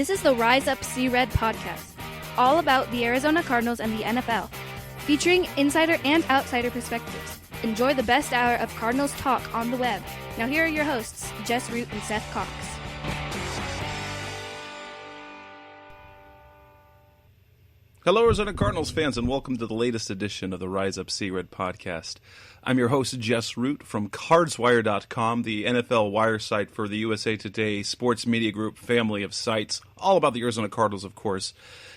This is the Rise Up See Red podcast, all about the Arizona Cardinals and the NFL, featuring insider and outsider perspectives. Enjoy the best hour of Cardinals talk on the web. Now here are your hosts, Jess Root and Seth Cox. Hello, Arizona Cardinals fans, and welcome to the latest edition of the Rise Up See Red podcast. I'm your host, Jess Root from CardsWire.com, the NFL wire site for the USA Today sports media group family of sites, all about the Arizona Cardinals, of course.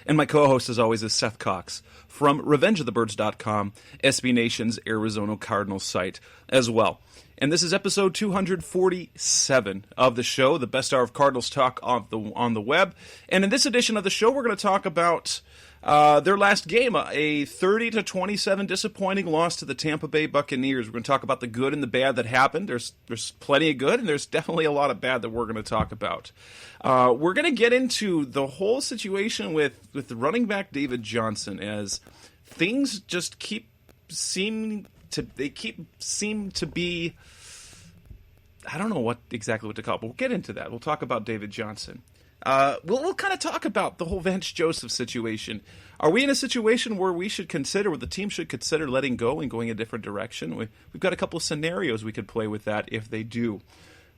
And my co-host, as always, is Seth Cox from RevengeOfTheBirds.com, SB Nation's Arizona Cardinals site as well. And this is episode 247 of the show, the best hour of Cardinals talk on the web. And in this edition of the show, we're going to talk about their last game, a 30-27 disappointing loss to the Tampa Bay Buccaneers. We're going to talk about the good and the bad that happened. There's plenty of good, and there's definitely a lot of bad that we're going to talk about. We're going to get into the whole situation with the running back David Johnson, as things just seem to be, I don't know exactly what to call it, but we'll get into that. We'll talk about David Johnson. We'll kind of talk about the whole Vance Joseph situation. Are we in a situation where the team should consider letting go and going a different direction? We've got a couple of scenarios we could play with that if they do.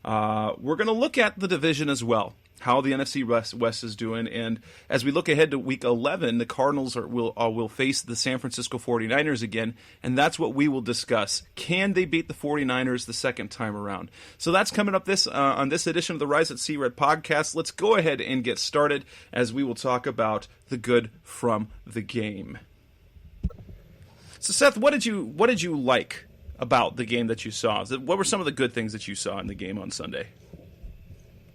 We're going to look at the division as well, how the NFC West is doing, and as we look ahead to Week 11, the Cardinals will face the San Francisco 49ers again, and that's what we will discuss. Can they beat the 49ers the second time around? So that's coming up on this edition of the Rise at See Red podcast. Let's go ahead and get started, as we will talk about the good from the game. So Seth, what did you like about the game that you saw? What were some of the good things that you saw in the game on Sunday?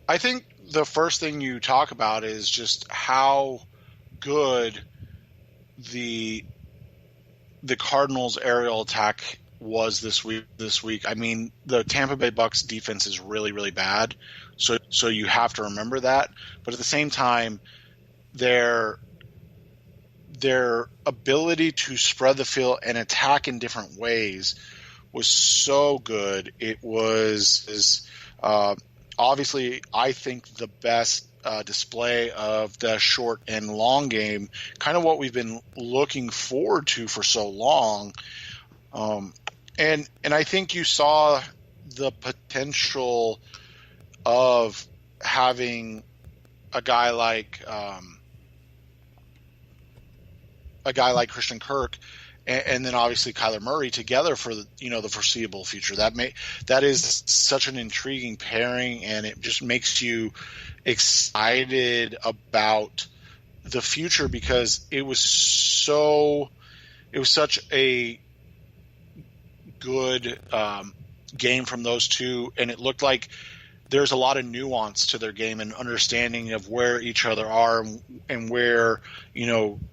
I think the first thing you talk about is just how good the Cardinals' aerial attack was this week. I mean, the Tampa Bay Bucs defense is really, really bad, so you have to remember that. But at the same time, their ability to spread the field and attack in different ways was so good. It was obviously, I think the best display of the short and long game, kind of what we've been looking forward to for so long. And I think you saw the potential of having a guy like Christian Kirk and then obviously Kyler Murray together for the foreseeable future. That is such an intriguing pairing, and it just makes you excited about the future because it was such a good game from those two, and it looked like there's a lot of nuance to their game and understanding of where each other are and where,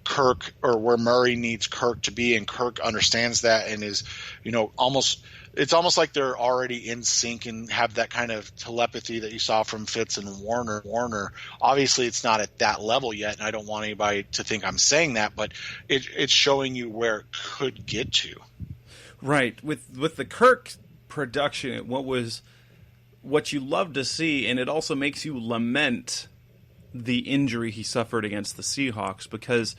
Kirk or where Murray needs Kirk to be, and Kirk understands that and is, it's almost like they're already in sync and have that kind of telepathy that you saw from Fitz and Warner. Obviously, it's not at that level yet, and I don't want anybody to think I'm saying that, but it's showing you where it could get to. Right. With the Kirk production, what you love to see, and it also makes you lament the injury he suffered against the Seahawks, because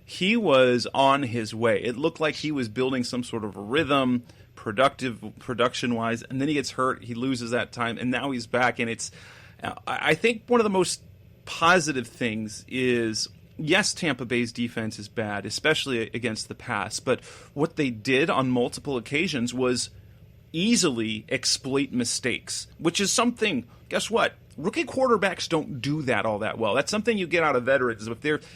he was on his way. It looked like he was building some sort of rhythm, production-wise, and then he gets hurt, he loses that time, and now he's back. And I think one of the most positive things is, yes, Tampa Bay's defense is bad, especially against the pass, but what they did on multiple occasions was easily exploit mistakes, which is something, guess what? Rookie quarterbacks don't do that all that well. That's something you get out of veterans.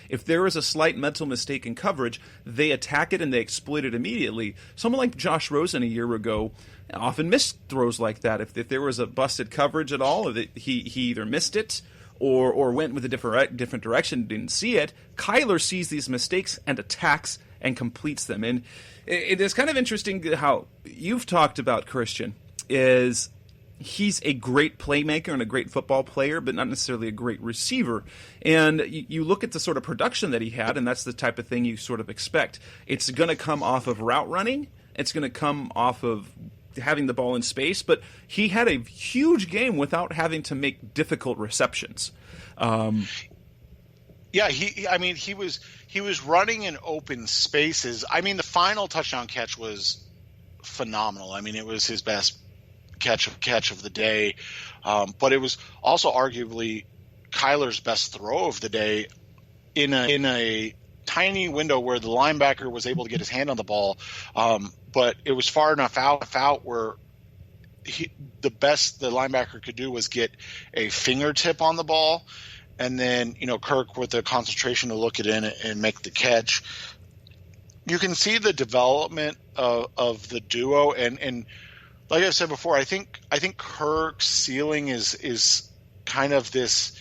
If there is a slight mental mistake in coverage, they attack it and they exploit it immediately. Someone like Josh Rosen a year ago often missed throws like that. If there was a busted coverage at all, he either missed it or went with a different direction, didn't see it. Kyler sees these mistakes and attacks and completes them. And it is kind of interesting how you've talked about Christian is he's a great playmaker and a great football player, but not necessarily a great receiver. And you look at the sort of production that he had, and that's the type of thing you sort of expect. It's going to come off of route running. It's going to come off of having the ball in space, but he had a huge game without having to make difficult receptions. Yeah, he was running in open spaces. I mean, the final touchdown catch was phenomenal. I mean, it was his best catch of the day, but it was also arguably Kyler's best throw of the day in a tiny window where the linebacker was able to get his hand on the ball, but it was far enough out where the best the linebacker could do was get a fingertip on the ball. And then, Kirk with the concentration to look it in and make the catch. You can see the development of the duo. And like I said before, I think Kirk's ceiling is kind of this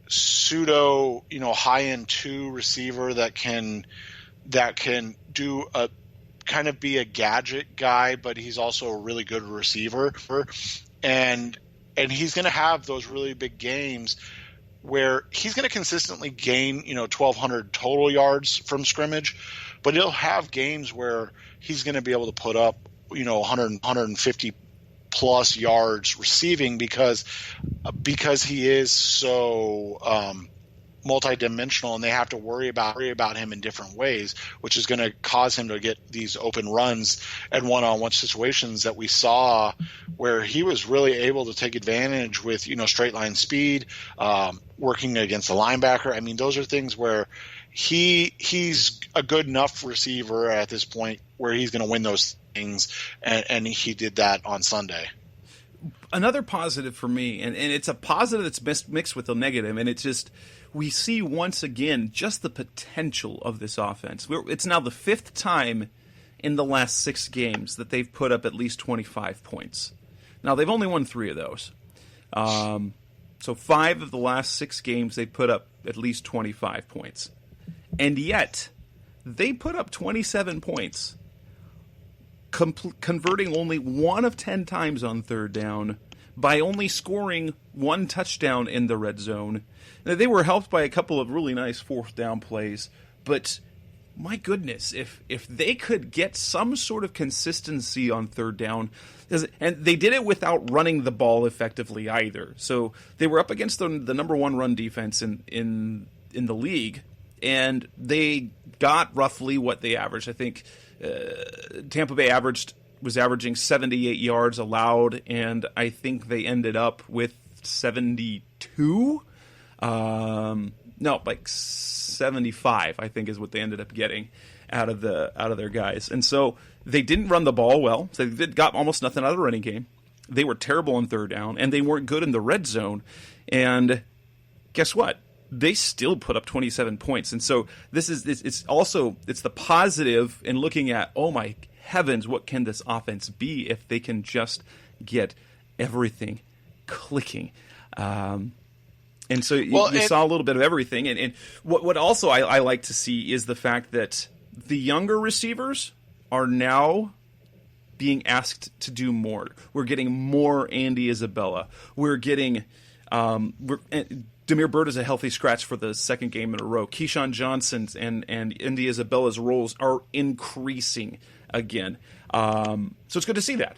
pseudo, high-end 2 receiver that can do a kind of be a gadget guy, but he's also a really good receiver. And he's going to have those really big games where he's going to consistently gain, 1,200 total yards from scrimmage, but he'll have games where he's going to be able to put up, 100, 150 plus yards receiving because he is so multidimensional, and they have to worry about him in different ways, which is going to cause him to get these open runs and one-on-one situations that we saw where he was really able to take advantage with, straight line speed, working against the linebacker. I mean, those are things where he's a good enough receiver at this point where he's going to win those things, and he did that on Sunday. Another positive for me, and it's a positive that's mixed with a negative, and it's just we see once again just the potential of this offense. It's now the 5th time in the last 6 games that they've put up at least 25 points. Now, they've only won 3 of those. So 5 of the last 6 games, they put up at least 25 points. And yet, they put up 27 points, converting only 1 of 10 times on 3rd down, by only scoring 1 touchdown in the red zone. Now, they were helped by a couple of really nice 4th down plays, but my goodness, if they could get some sort of consistency on 3rd down, and they did it without running the ball effectively either. So they were up against the number 1 run defense in the league, and they got roughly what they averaged. I think Tampa Bay was averaging 78 yards allowed, and I think they ended up with 72. No, like 75, I think, is what they ended up getting out of their guys. And so they didn't run the ball well. So they got almost nothing out of the running game. They were terrible on 3rd down, and they weren't good in the red zone. And guess what? They still put up 27 points. And so it's the positive in looking at, oh my heavens, what can this offense be if they can just get everything clicking? And so you saw a little bit of everything. And what also I like to see is the fact that the younger receivers are now being asked to do more. We're getting more Andy Isabella. We're getting Damiere Byrd is a healthy scratch for the 2nd game in a row. Keyshawn Johnson's and Andy Isabella's roles are increasing again. So it's good to see that.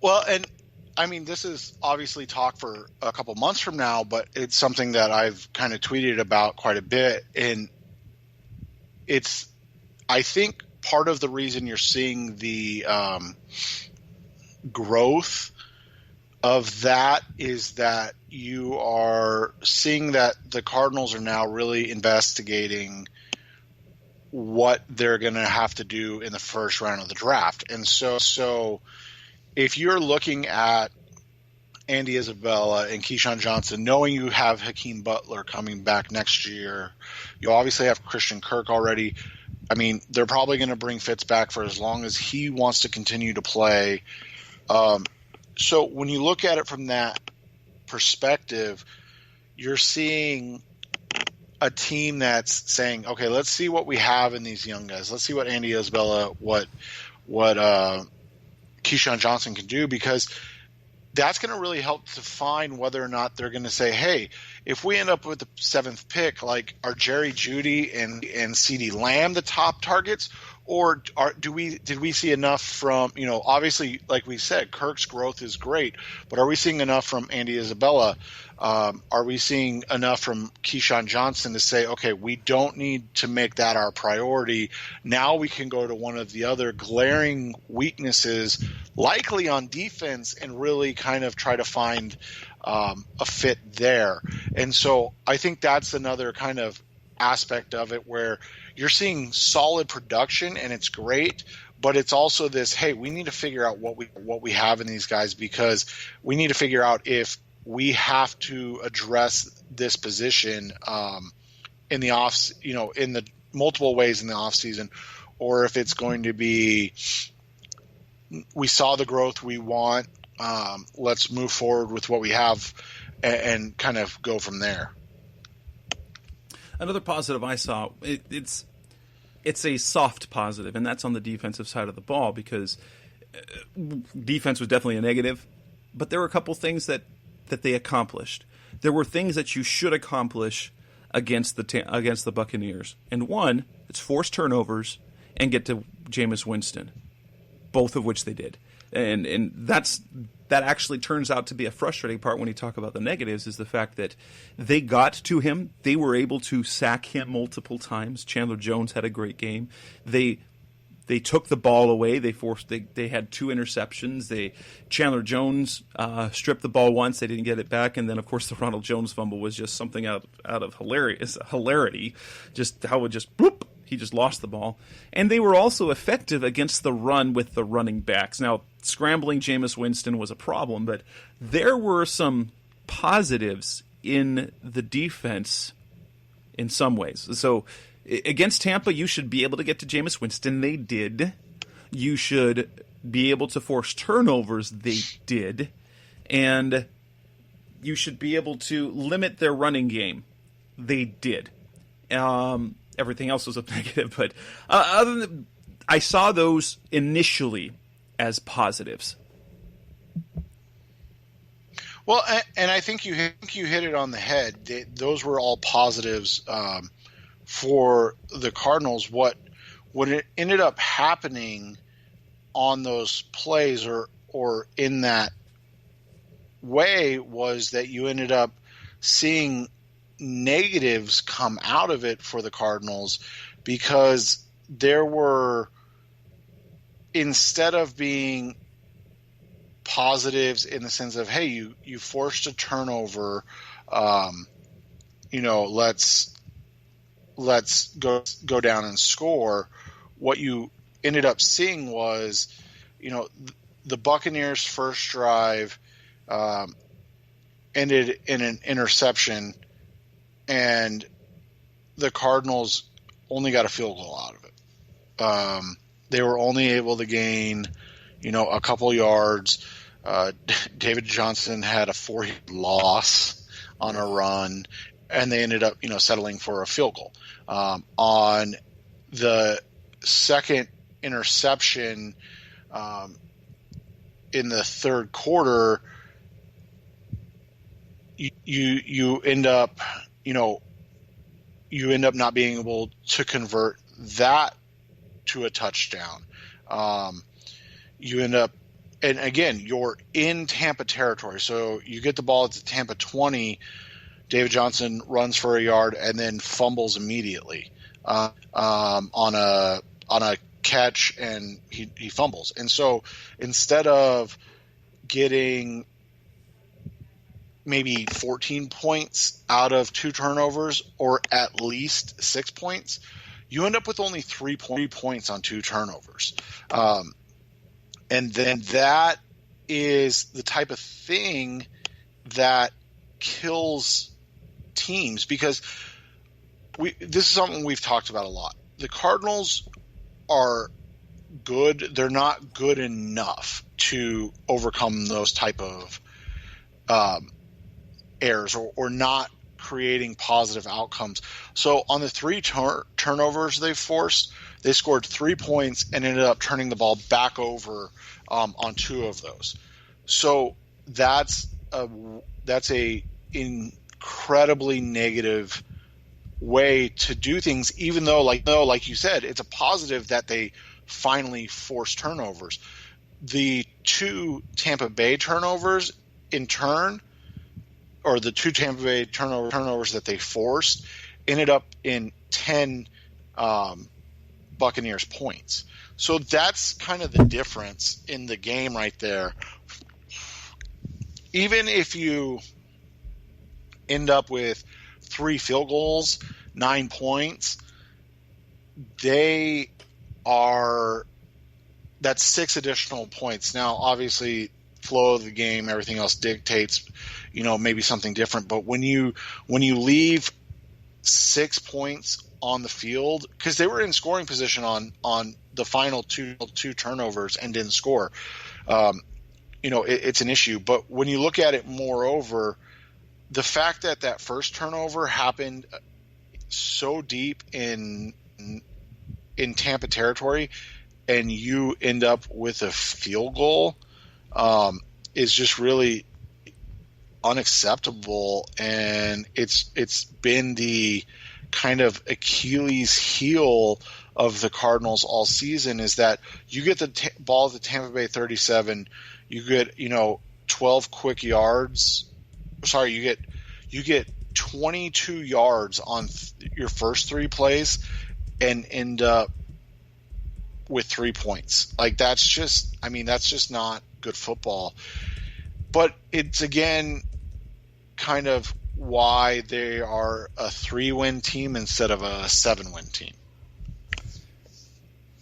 Well, and I mean, this is obviously talk for a couple months from now, but it's something that I've kind of tweeted about quite a bit. And I think part of the reason you're seeing the growth of that is that you are seeing that the Cardinals are now really investigating what they're going to have to do in the first round of the draft. And so if you're looking at Andy Isabella and Keyshawn Johnson, knowing you have Hakeem Butler coming back next year, you obviously have Christian Kirk already. I mean, they're probably going to bring Fitz back for as long as he wants to continue to play. So when you look at it from that perspective, you're seeing a team that's saying, okay, let's see what we have in these young guys. Let's see what Andy Isabella, what Keyshawn Johnson can do, because that's going to really help define whether or not they're going to say, hey, if we end up with the 7th pick, like, are Jerry Jeudy and CeeDee Lamb the top targets? Or did we see enough from, obviously, like we said, Kirk's growth is great, but are we seeing enough from Andy Isabella? Are we seeing enough from Keyshawn Johnson to say, okay, we don't need to make that our priority. Now we can go to one of the other glaring weaknesses, likely on defense, and really kind of try to find a fit there. And so I think that's another kind of aspect of it where you're seeing solid production and it's great, but it's also this, hey, we need to figure out what we have in these guys, because we need to figure out if we have to address this position in the in the multiple ways in the off season, or if it's going to be, we saw the growth we want, let's move forward with what we have and kind of go from there. Another positive I saw, it's a soft positive, and that's on the defensive side of the ball, because defense was definitely a negative, but there were a couple things that they accomplished. There were things that you should accomplish against the Buccaneers, and one, it's force turnovers and get to Jameis Winston, both of which they did, and that actually turns out to be a frustrating part when you talk about the negatives, is the fact that they got to him. They were able to sack him multiple times. Chandler Jones had a great game. They took the ball away. They had 2 interceptions. Chandler Jones stripped the ball once. They didn't get it back. And then, of course, the Ronald Jones fumble was just something out of hilarity. Just how it just bloop. He just lost the ball. And they were also effective against the run with the running backs. Now, scrambling Jameis Winston was a problem, but there were some positives in the defense in some ways. So against Tampa, you should be able to get to Jameis Winston. They did. You should be able to force turnovers. They did. And you should be able to limit their running game. They did. Everything else was a negative, but other than I saw those initially as positives. Well, and I think you hit it on the head. Those were all positives for the Cardinals. What it ended up happening on those plays or in that way was that you ended up seeing negatives come out of it for the Cardinals, because there were, instead of being positives in the sense of, hey, you forced a turnover, let's go down and score. What you ended up seeing was, the Buccaneers' first drive ended in an interception, and the Cardinals only got a field goal out of it. They were only able to gain, a couple yards. David Johnson had a 4-yard loss on a run, and they ended up, settling for a field goal. On the second interception in the third quarter, you end up not being able to convert that to a touchdown. You end up, and again, you're in Tampa territory. So you get the ball at the Tampa 20, David Johnson runs for a yard and then fumbles immediately on a catch, and he fumbles. And so instead of getting maybe 14 points out of 2 turnovers, or at least 6 points, you end up with only 3 points on 2 turnovers. And then that is the type of thing that kills teams, because this is something we've talked about a lot. The Cardinals are good. They're not good enough to overcome those type of errors or not creating positive outcomes. So on the 3 turnovers they forced, they scored 3 points and ended up turning the ball back over on 2 of those. So that's a incredibly negative way to do things, even though like you said, it's a positive that they finally force turnovers. The two Tampa Bay turnovers in turn, or the two Tampa Bay turnovers that they forced, ended up in 10 Buccaneers points. So that's kind of the difference in the game right there. Even if you end up with 3 field goals, 9 points, that's 6 additional points. Now, obviously, flow of the game, everything else dictates, maybe something different. But when you leave 6 points on the field, because they were in scoring position on the final two turnovers and didn't score, it's an issue. But when you look at it, moreover, the fact that first turnover happened so deep in Tampa territory, and you end up with a field goal, is just really unacceptable. And it's been the kind of Achilles heel of the Cardinals all season, is that you get the ball at the Tampa Bay 37, you get 12 quick yards. Sorry, you get 22 yards on your first 3 plays and end up with 3 points. That's just not good football. But it's, again, kind of why they are a 3-win team instead of a 7-win team.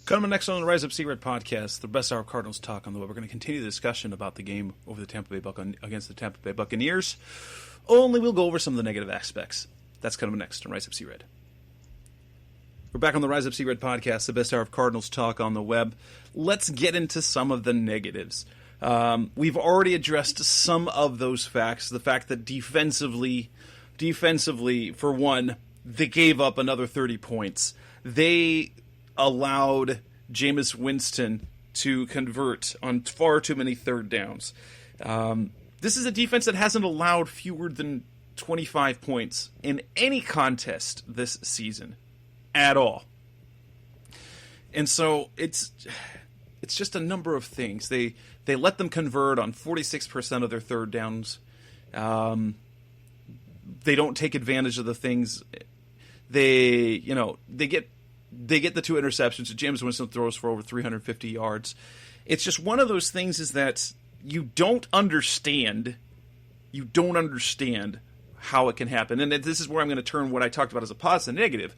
Coming next on the Rise Up Sea Red podcast, the best hour of Cardinals talk on the web. We're going to continue the discussion about the game over the Tampa Bay against the Tampa Bay Buccaneers. Only we'll go over some of the negative aspects. That's coming next on Rise Up Sea Red. We're back on the Rise Up Sea Red podcast, the best hour of Cardinals talk on the web. Let's get into some of the negatives. We've already addressed some of those facts. The fact that defensively, for one, they gave up another 30 points. They allowed Jameis Winston to convert on far too many third downs. This is a defense that hasn't allowed fewer than 25 points in any contest this season at all. And so it's just a number of things. They let them convert on 46% of their third downs. They don't take advantage of the things. They get the 2 interceptions. James Winston throws for over 350 yards. It's just one of those things, is that you don't understand how it can happen. And this is where I'm going to turn what I talked about as a positive to negative.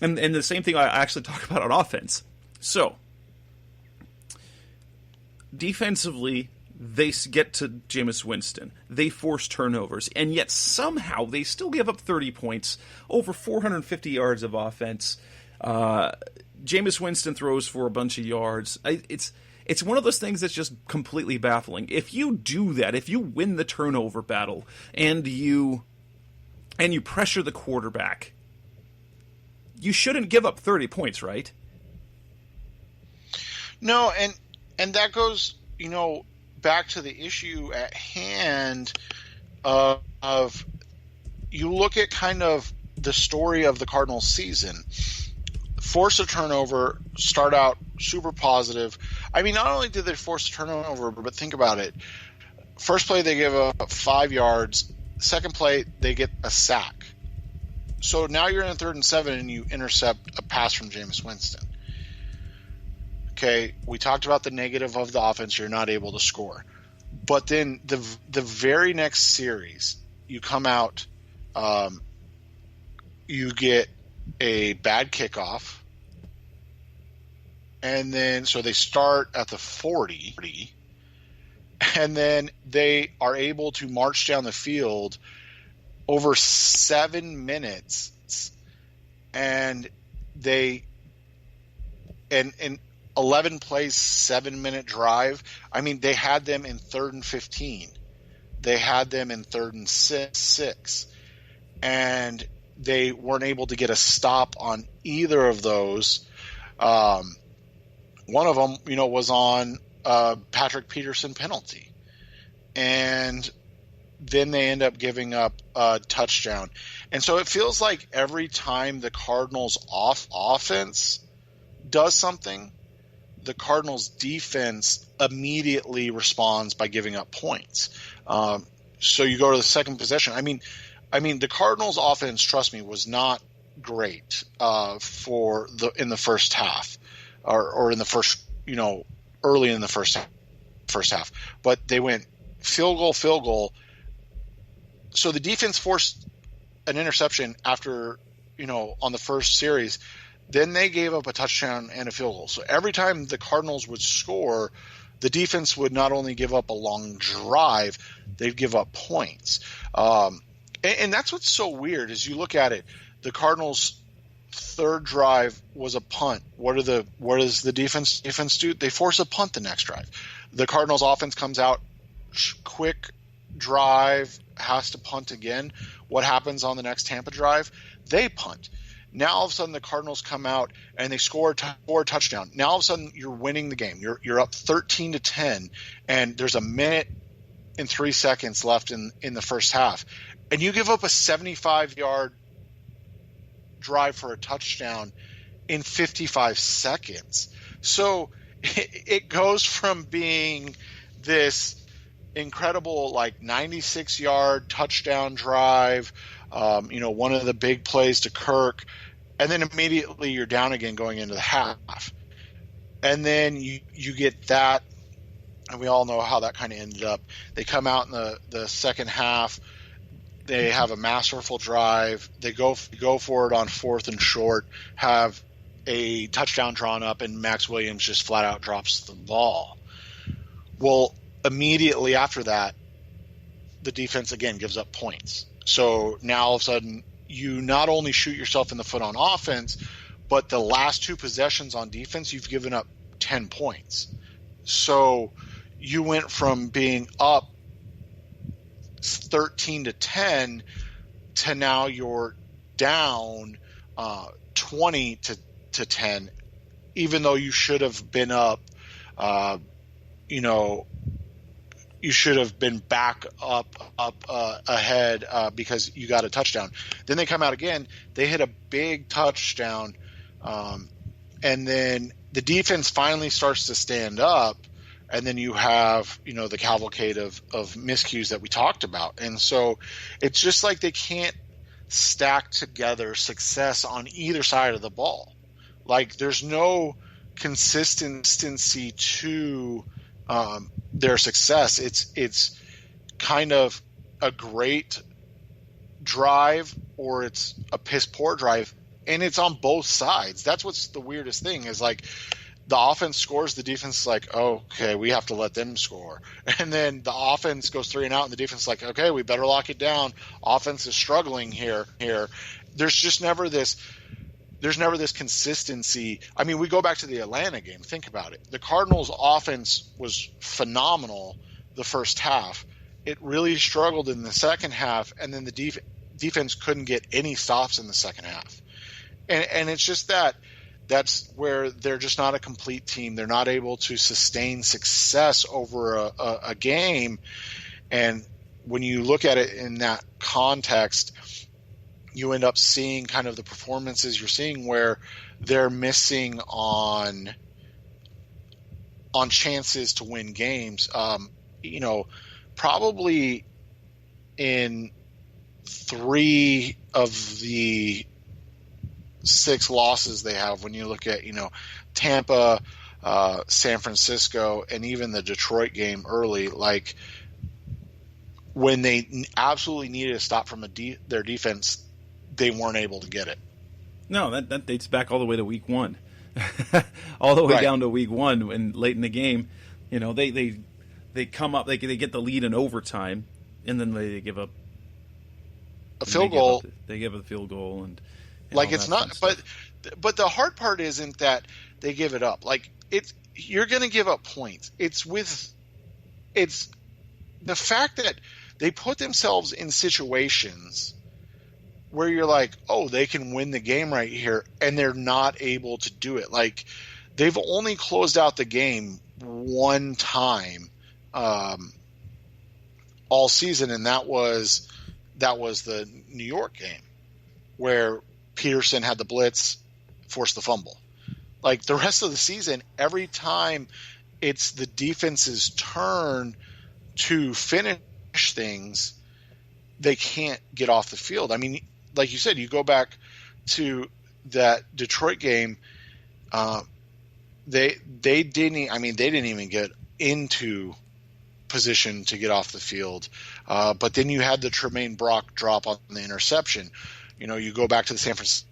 And the same thing I actually talk about on offense. So, defensively, they get to Jameis Winston. They force turnovers. And yet somehow they still give up 30 points, over 450 yards of offense. Jameis Winston throws for a bunch of yards. It's one of those things that's just completely baffling. If you do that, if you win the turnover battle and you pressure the quarterback, you shouldn't give up 30 points, right? No, and that goes, back to the issue at hand of you look at kind of the story of the Cardinals season. Force a turnover, start out super positive. I mean, not only did they force a turnover, but think about it. First play, they give up 5 yards. Second play, they get a sack. So now you're in 3rd and 7 and you intercept a pass from Jameis Winston. Okay, we talked about the negative of the offense. You're not able to score. But then the very next series, you come out, you get a bad kickoff. And then, so they start at the 40. And then they are able to march down the field over 7 minutes. And they, and 11 plays, 7-minute drive. I mean, they had them in 3rd and 15. They had them in 3rd and 6. And they weren't able to get a stop on either of those. One of them, was on Patrick Peterson penalty. and then they end up giving up a touchdown. And so it feels like every time the Cardinals offense does something, the Cardinals defense immediately responds by giving up points. So you go to the second possession. I mean, the Cardinals offense, trust me, was not great in the first half or in the first, early in the first half. But they went field goal. So the defense forced an interception after, on the first series. Then they gave up a touchdown and a field goal. So every time the Cardinals would score, the defense would not only give up a long drive, they'd give up points. And that's what's so weird is you look at it. The Cardinals' third drive was a punt. What does the defense do? They force a punt the next drive. The Cardinals' offense comes out, quick drive, has to punt again. What happens on the next Tampa drive? They punt. Now all of a sudden the Cardinals come out and they score a touchdown. Now all of a sudden you're winning the game. You're up 13-10, and there's a minute and 3 seconds left in the first half, and you give up a 75-yard drive for a touchdown in 55 seconds. So it goes from being this incredible 96-yard touchdown drive, one of the big plays to Kirk, and then immediately you're down again going into the half. And then you get that, and we all know how that kind of ended up. They come out in the second half. They have a masterful drive. They go for it on 4th and short, have a touchdown drawn up, and Max Williams just flat out drops the ball. Well, immediately after that, the defense again gives up points. So now all of a sudden you not only shoot yourself in the foot on offense, but the last 2 possessions on defense, you've given up 10 points. So you went from being up 13-10 to now you're down 20-10, even though you should have been up, you should have been back up ahead because you got a touchdown. Then they come out again. They hit a big touchdown, and then the defense finally starts to stand up, and then you have the cavalcade of miscues that we talked about. And so it's just like they can't stack together success on either side of the ball. Like there's no consistency to their success. It's kind of a great drive or it's a piss poor drive, and it's on both sides. That's what's the weirdest thing is the offense scores, the defense is like, oh, okay, we have to let them score. And then the offense goes 3 and out, and the defense is like, okay, we better lock it down. Offense is struggling here. There's just never this consistency. I mean, we go back to the Atlanta game. Think about it. The Cardinals' offense was phenomenal the first half. It really struggled in the second half, and then the defense couldn't get any stops in the second half. And it's just that's where they're just not a complete team. They're not able to sustain success over a game. And when you look at it in that context, you end up seeing kind of the performances you're seeing where they're missing on chances to win games. Probably in 3 of the 6 losses they have, when you look at, Tampa, San Francisco, and even the Detroit game early, like when they absolutely needed a stop from their defense, they weren't able to get it. No, that dates back all the way to week 1. All the way Right. down to week 1 and late in the game, they come up, they get the lead in overtime, and then they give up A field goal. They give up a field goal and Like all it's that not, fun stuff. but the hard part isn't that they give it up. Like you're going to give up points. It's the fact that they put themselves in situations where you're like, oh, they can win the game right here, and they're not able to do it. Like they've only closed out the game one time all season, and that was the New York game where Peterson had the blitz, forced the fumble. Like the rest of the season, every time it's the defense's turn to finish things, they can't get off the field. I mean, like you said, you go back to that Detroit game, they didn't even get into position to get off the field. But then you had the Tremaine Brock drop on the interception. You go back to the San Francisco.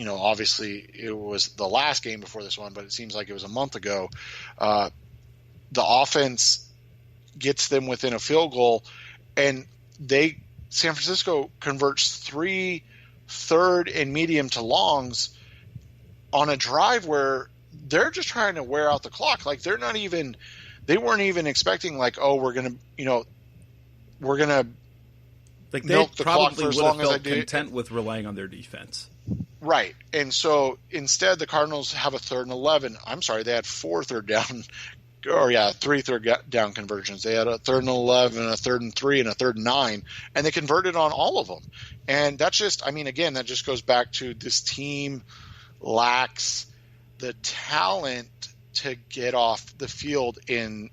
Obviously it was the last game before this one, but it seems like it was a month ago. The offense gets them within a field goal, and San Francisco converts 3 third and medium to longs on a drive where they're just trying to wear out the clock. Like they weren't even expecting like, oh, we're gonna like milk they the clock for probably as would have long as I felt do. content with relying on their defense. Right. And so instead the Cardinals have a 3rd and 11. I'm sorry, they had 4 third down, 3 third down conversions. They had a 3rd and 11, a 3rd and 3, and a 3rd and 9, and they converted on all of them. And that's just, again, that just goes back to this team lacks the talent to get off the field in,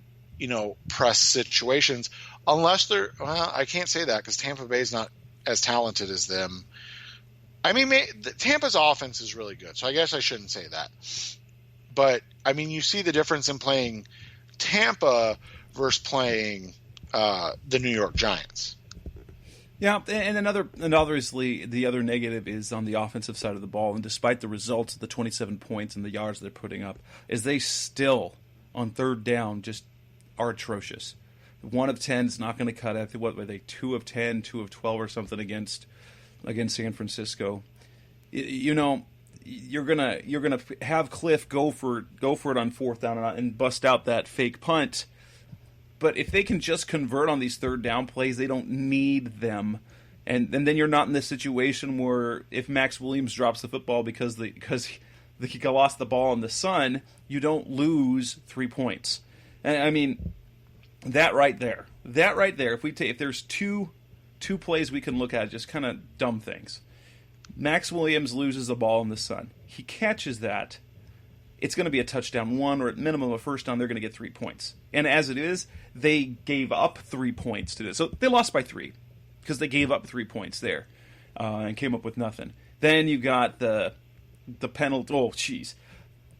press situations, unless I can't say that because Tampa Bay is not as talented as them. Tampa's offense is really good, so I guess I shouldn't say that. But, you see the difference in playing Tampa versus playing the New York Giants. Yeah, and obviously the other negative is on the offensive side of the ball, and despite the results of the 27 points and the yards they're putting up, is they still, on 3rd down, just are atrocious. 1 of 10 is not going to cut it. What were they, 2 of 10, 2 of 12 or something against San Francisco? You're gonna have Cliff go for it on 4th down and bust out that fake punt. But if they can just convert on these 3rd down plays, they don't need them. And then you're not in this situation where if Max Williams drops the football because he lost the ball in the sun, you don't lose 3 points. And that right there. If there's two plays we can look at, just kind of dumb things. Max Williams loses the ball in the sun. He catches that. It's going to be a touchdown 1, or at minimum a first down. They're going to get 3 points. And as it is, they gave up 3 points to this. So they lost by 3 because they gave up 3 points there and came up with nothing. Then you got the penalty. Oh, jeez.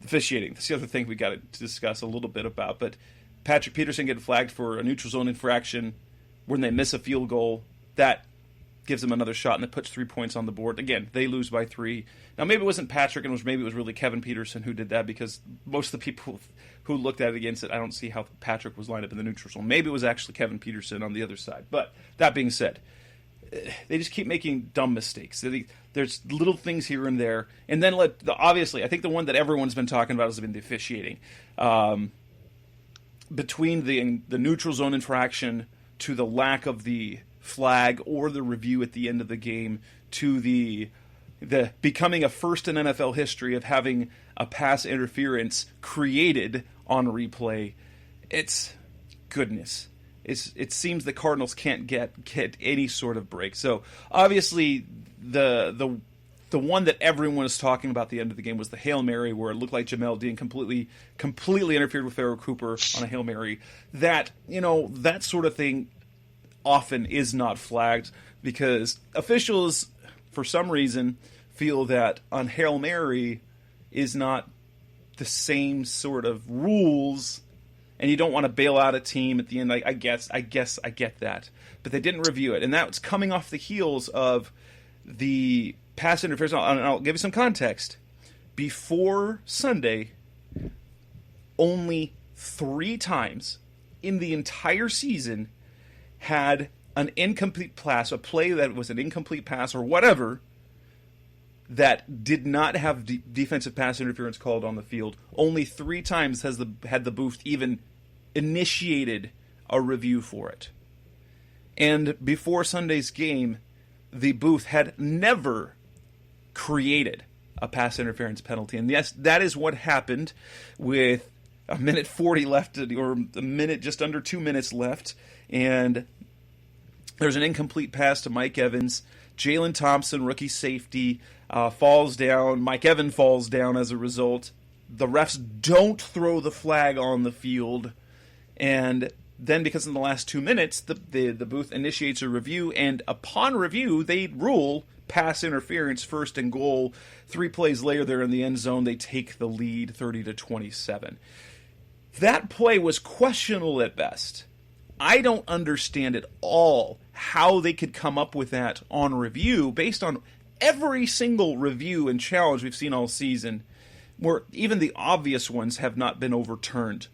Officiating. That's the other thing we got to discuss a little bit about. But Patrick Peterson getting flagged for a neutral zone infraction when they miss a field goal. That gives them another shot, and it puts 3 points on the board. Again, they lose by 3. Now, maybe it wasn't Patrick, and maybe it was really Kevin Peterson who did that, because most of the people who looked at it against it, I don't see how Patrick was lined up in the neutral zone. Maybe it was actually Kevin Peterson on the other side. But that being said, they just keep making dumb mistakes. There's little things here and there. And then, obviously, I think the one that everyone's been talking about has been the officiating. Between the neutral zone infraction to the lack of the flag or the review at the end of the game to the becoming a first in NFL history of having a pass interference created on replay, it's goodness. It seems the Cardinals can't get any sort of break. So obviously the one that everyone was talking about at the end of the game was the Hail Mary, where it looked like Jamel Dean completely interfered with Pharaoh Cooper on a Hail Mary. That sort of thing often is not flagged because officials, for some reason, feel that on Hail Mary is not the same sort of rules, and you don't want to bail out a team at the end. I guess I get that, but they didn't review it, and that's coming off the heels of the pass interference. I'll give you some context. Before Sunday, only 3 times in the entire season had an incomplete pass, a play that was an incomplete pass or whatever, that did not have defensive pass interference called on the field. Only 3 times had the booth even initiated a review for it. And before Sunday's game, the booth had never created a pass interference penalty. And yes, that is what happened with a minute 40 left, or a minute, just under 2 minutes left, and there's an incomplete pass to Mike Evans. Jalen Thompson, rookie safety, falls down. Mike Evans falls down as a result. The refs don't throw the flag on the field, and then because in the last 2 minutes, the booth initiates a review, and upon review, they rule pass interference, 1st and goal. 3 plays later, they're in the end zone. They take the lead 30-27. That play was questionable at best. I don't understand at all how they could come up with that on review based on every single review and challenge we've seen all season, where even the obvious ones have not been overturned.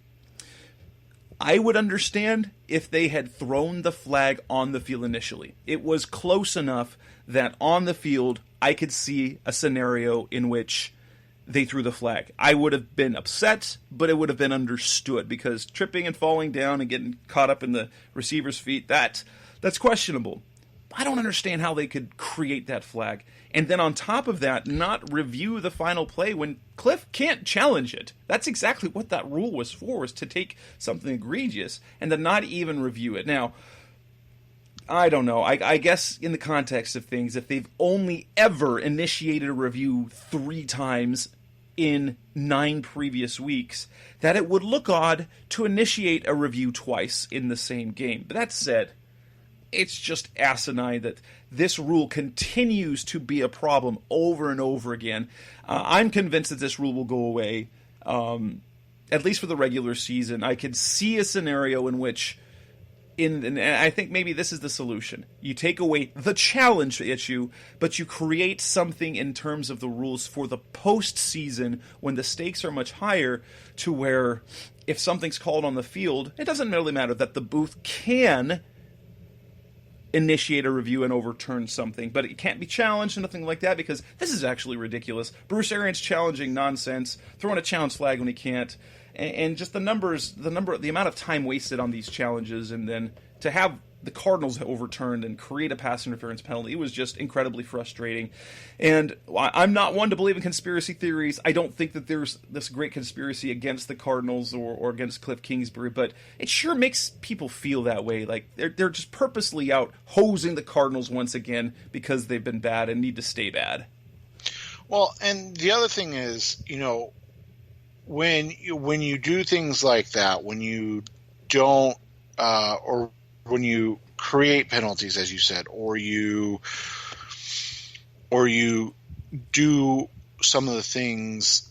I would understand if they had thrown the flag on the field initially. It was close enough that on the field I could see a scenario in which they threw the flag. I would have been upset, but it would have been understood, because tripping and falling down and getting caught up in the receiver's feet, that's questionable. I don't understand how they could create that flag. And then on top of that, not review the final play when Cliff can't challenge it. That's exactly what that rule was for, was to take something egregious and then not even review it. Now, I don't know. I guess in the context of things, if they've only ever initiated a review 3 times in 9 previous weeks, that it would look odd to initiate a review twice in the same game. But that said, it's just asinine that this rule continues to be a problem over and over again. I'm convinced that this rule will go away, at least for the regular season. I could see a scenario in which, and I think maybe this is the solution. You take away the challenge issue, but you create something in terms of the rules for the postseason when the stakes are much higher, to where if something's called on the field, it doesn't really matter that the booth can initiate a review and overturn something, but it can't be challenged and nothing like that, because this is actually ridiculous. Bruce Arians challenging nonsense, throwing a challenge flag when he can't, and just the amount of time wasted on these challenges, and then to have the Cardinals overturned and create a pass interference penalty, it was just incredibly frustrating. And I'm not one to believe in conspiracy theories. I don't think that there's this great conspiracy against the Cardinals or against Cliff Kingsbury, but it sure makes people feel that way. Like they're just purposely out hosing the Cardinals once again because they've been bad and need to stay bad. Well, and the other thing is, when you do things like that, when you don't, or when you create penalties, as you said, or you do some of the things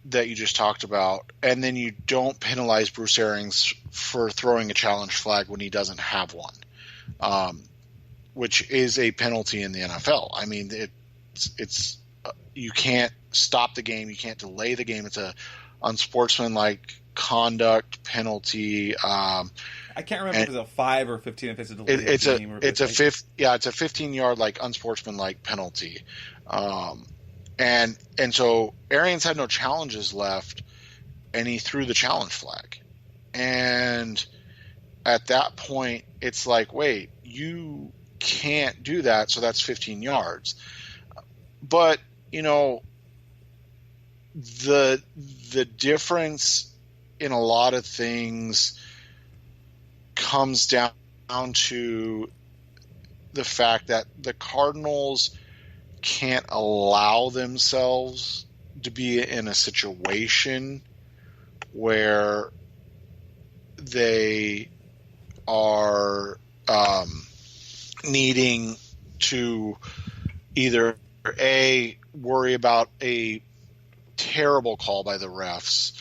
that you just talked about, and then you don't penalize Bruce Arians for throwing a challenge flag when he doesn't have one, which is a penalty in the NFL. I mean, it's you can't stop the game, you can't delay the game. It's a unsportsmanlike conduct penalty. I can't remember if it's a 5 or 15 if it's a delay game. It's a 15-yard unsportsmanlike penalty. And so Arians had no challenges left, and he threw the challenge flag. And at that point, it's like, wait, you can't do that, so that's 15 yards. But, the difference in a lot of things comes down to the fact that the Cardinals can't allow themselves to be in a situation where they are needing to either worry about a terrible call by the refs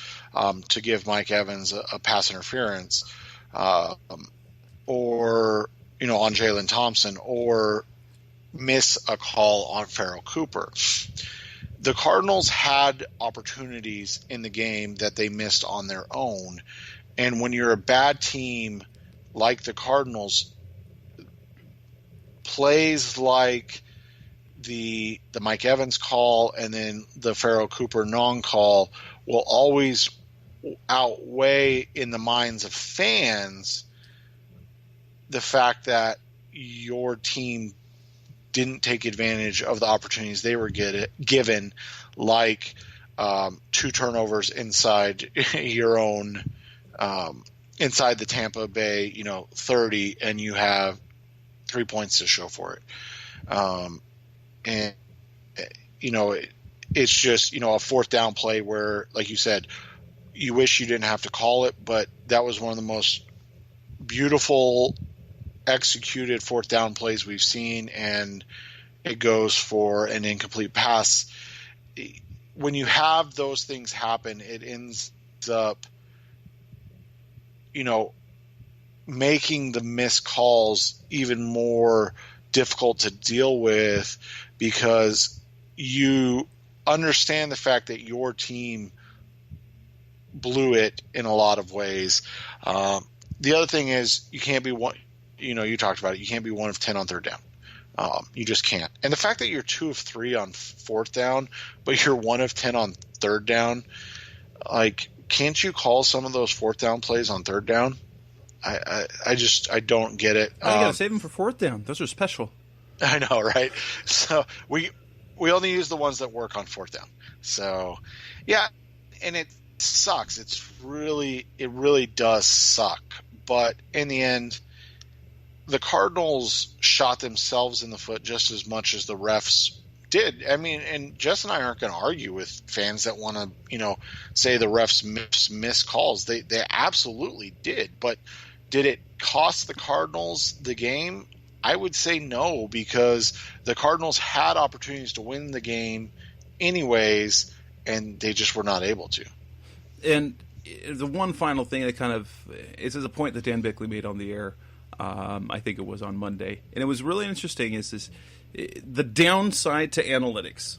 to give Mike Evans a pass interference, or on Jalen Thompson, or miss a call on Farrell Cooper. The Cardinals had opportunities in the game that they missed on their own, and when you're a bad team like the Cardinals, plays like the Mike Evans call and then the Farrell Cooper non-call will always outweigh in the minds of fans the fact that your team didn't take advantage of the opportunities they were given, like 2 turnovers inside your own, inside the Tampa Bay, 30, and you have 3 points to show for it. And it's just, a 4th down play where, like you said, you wish you didn't have to call it, but that was one of the most beautiful executed 4th down plays we've seen, and it goes for an incomplete pass. When you have those things happen, it ends up, making the missed calls even more difficult to deal with, because you understand the fact that your team blew it in a lot of ways. The other thing is you can't be one, you talked about it. You can't be 1 of 10 on 3rd down. You just can't. And the fact that you're 2 of 3 on 4th down, but you're 1 of 10 on 3rd down, can't you call some of those 4th down plays on 3rd down? I don't get it. Oh, you got to save them for 4th down. Those are special. I know, right? So we only use the ones that work on 4th down. So, yeah, and it sucks. It really does suck. But in the end, the Cardinals shot themselves in the foot just as much as the refs did. I mean, and Jess and I aren't going to argue with fans that want to, say the refs miss calls. They absolutely did. But did it cost the Cardinals the game? I would say no, because the Cardinals had opportunities to win the game anyways, and they just were not able to. And the one final thing that is a point that Dan Bickley made on the air, I think it was on Monday, and it was really interesting, is the downside to analytics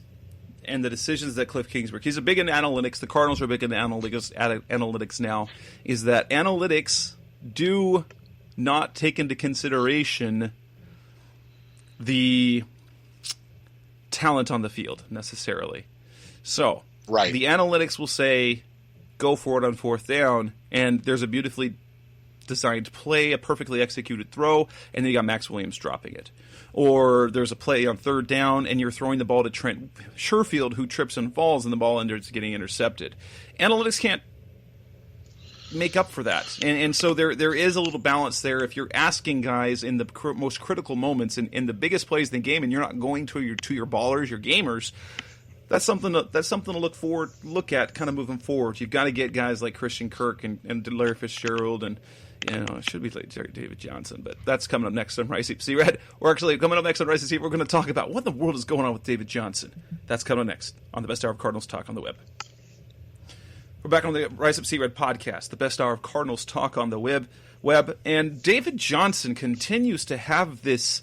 and the decisions that Cliff Kingsbury, he's a big in analytics, the Cardinals are big in analytics now, is that analytics do not take into consideration the talent on the field necessarily. So, right. The analytics will say, go for it on 4th down, and there's a beautifully designed play, a perfectly executed throw, and then you got Max Williams dropping it. Or there's a play on 3rd down, and you're throwing the ball to Trent Sherfield, who trips and falls, and the ball ends up getting intercepted. Analytics can't make up for that. And so there is a little balance there. If you're asking guys in the most critical moments, in the biggest plays in the game, and you're not going to your ballers, your gamers, that's something to look at kind of moving forward. You've got to get guys like Christian Kirk and Larry Fitzgerald, and it should be like David Johnson, but that's coming up next on Rise FC Red. Or actually, coming up next on Rise FC, we're going to talk about what in the world is going on with David Johnson. That's coming up next on the best hour of Cardinals talk on the web. We're back on the Rise FC Red podcast, the best hour of Cardinals talk on the web. And David Johnson continues to have this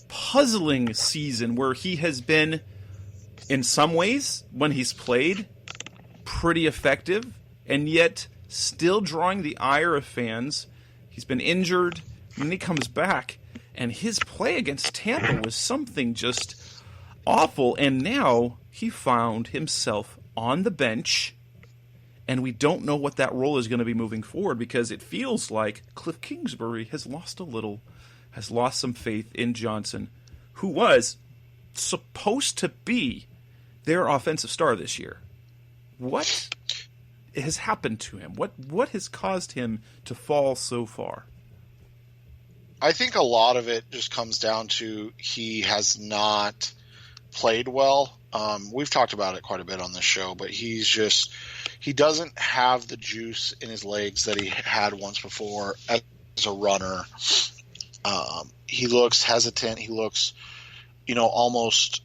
puzzling season where he has been, in some ways, when he's played, pretty effective, and yet still drawing the ire of fans. He's been injured, and then he comes back, and his play against Tampa was something just awful, and now he found himself on the bench, and we don't know what that role is going to be moving forward, because it feels like Cliff Kingsbury has lost some faith in Johnson, who was supposed to be their offensive star this year. What has happened to him? What has caused him to fall so far? I think a lot of it just comes down to he has not played well. We've talked about it quite a bit on this show, but he doesn't have the juice in his legs that he had once before as a runner. He looks hesitant. He looks, almost,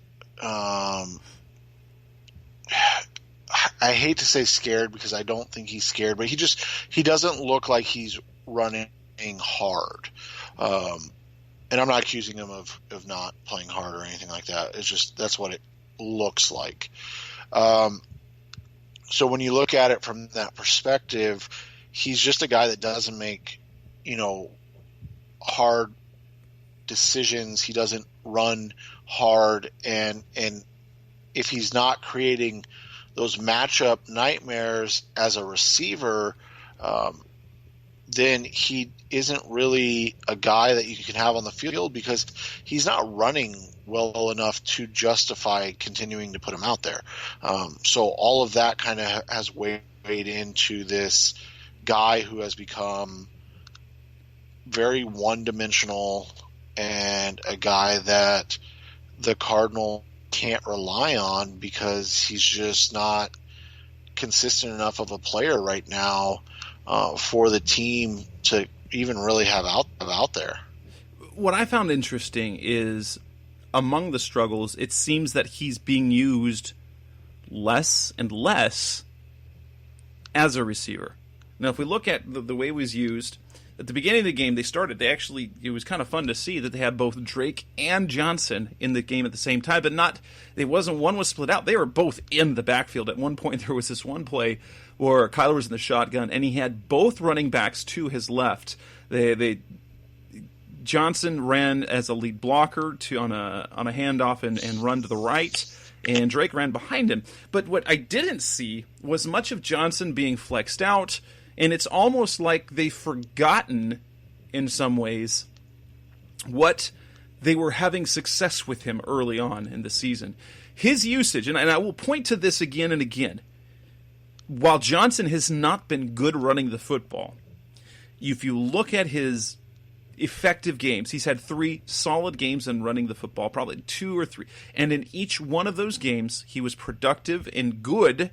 I hate to say scared, because I don't think he's scared, but he doesn't look like he's running hard. And I'm not accusing him of not playing hard or anything like that. It's just, that's what it looks like. So when you look at it from that perspective, he's just a guy that doesn't make, hard decisions. He doesn't run hard. And if he's not creating those matchup nightmares as a receiver, then he isn't really a guy that you can have on the field because he's not running well enough to justify continuing to put him out there. So all of that kind of has weighed into this guy who has become very one-dimensional and a guy that the Cardinal can't rely on because he's just not consistent enough of a player right now for the team to even really have out there. What I found interesting is among the struggles, it seems that he's being used less and less as a receiver. Now, if we look at the way he was used, at the beginning of the game, it was kind of fun to see that they had both Drake and Johnson in the game at the same time, but one was split out. They were both in the backfield. At one point, there was this one play where Kyler was in the shotgun, and he had both running backs to his left. Johnson ran as a lead blocker on a handoff and run to the right, and Drake ran behind him. But what I didn't see was much of Johnson being flexed out, and it's almost like they've forgotten, in some ways, what they were having success with him early on in the season. His usage, and I will point to this again and again, while Johnson has not been good running the football, if you look at his effective games, he's had 3 solid games in running the football, probably 2 or 3. And in each one of those games, he was productive and good.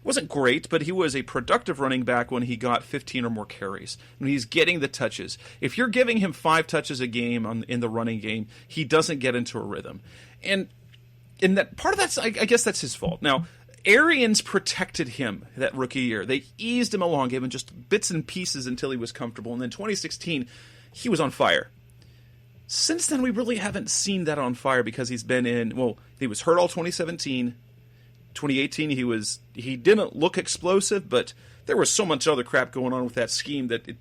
Wasn't great, but he was a productive running back when he got 15 or more carries. When he's getting the touches. If you're giving him 5 touches a game in the running game, he doesn't get into a rhythm. And that part of that's, I guess that's his fault. Now, Arians protected him that rookie year. They eased him along, gave him just bits and pieces until he was comfortable. And then 2016, he was on fire. Since then, we really haven't seen that on fire because he was hurt all 2017. 2018, he didn't look explosive, but there was so much other crap going on with that scheme that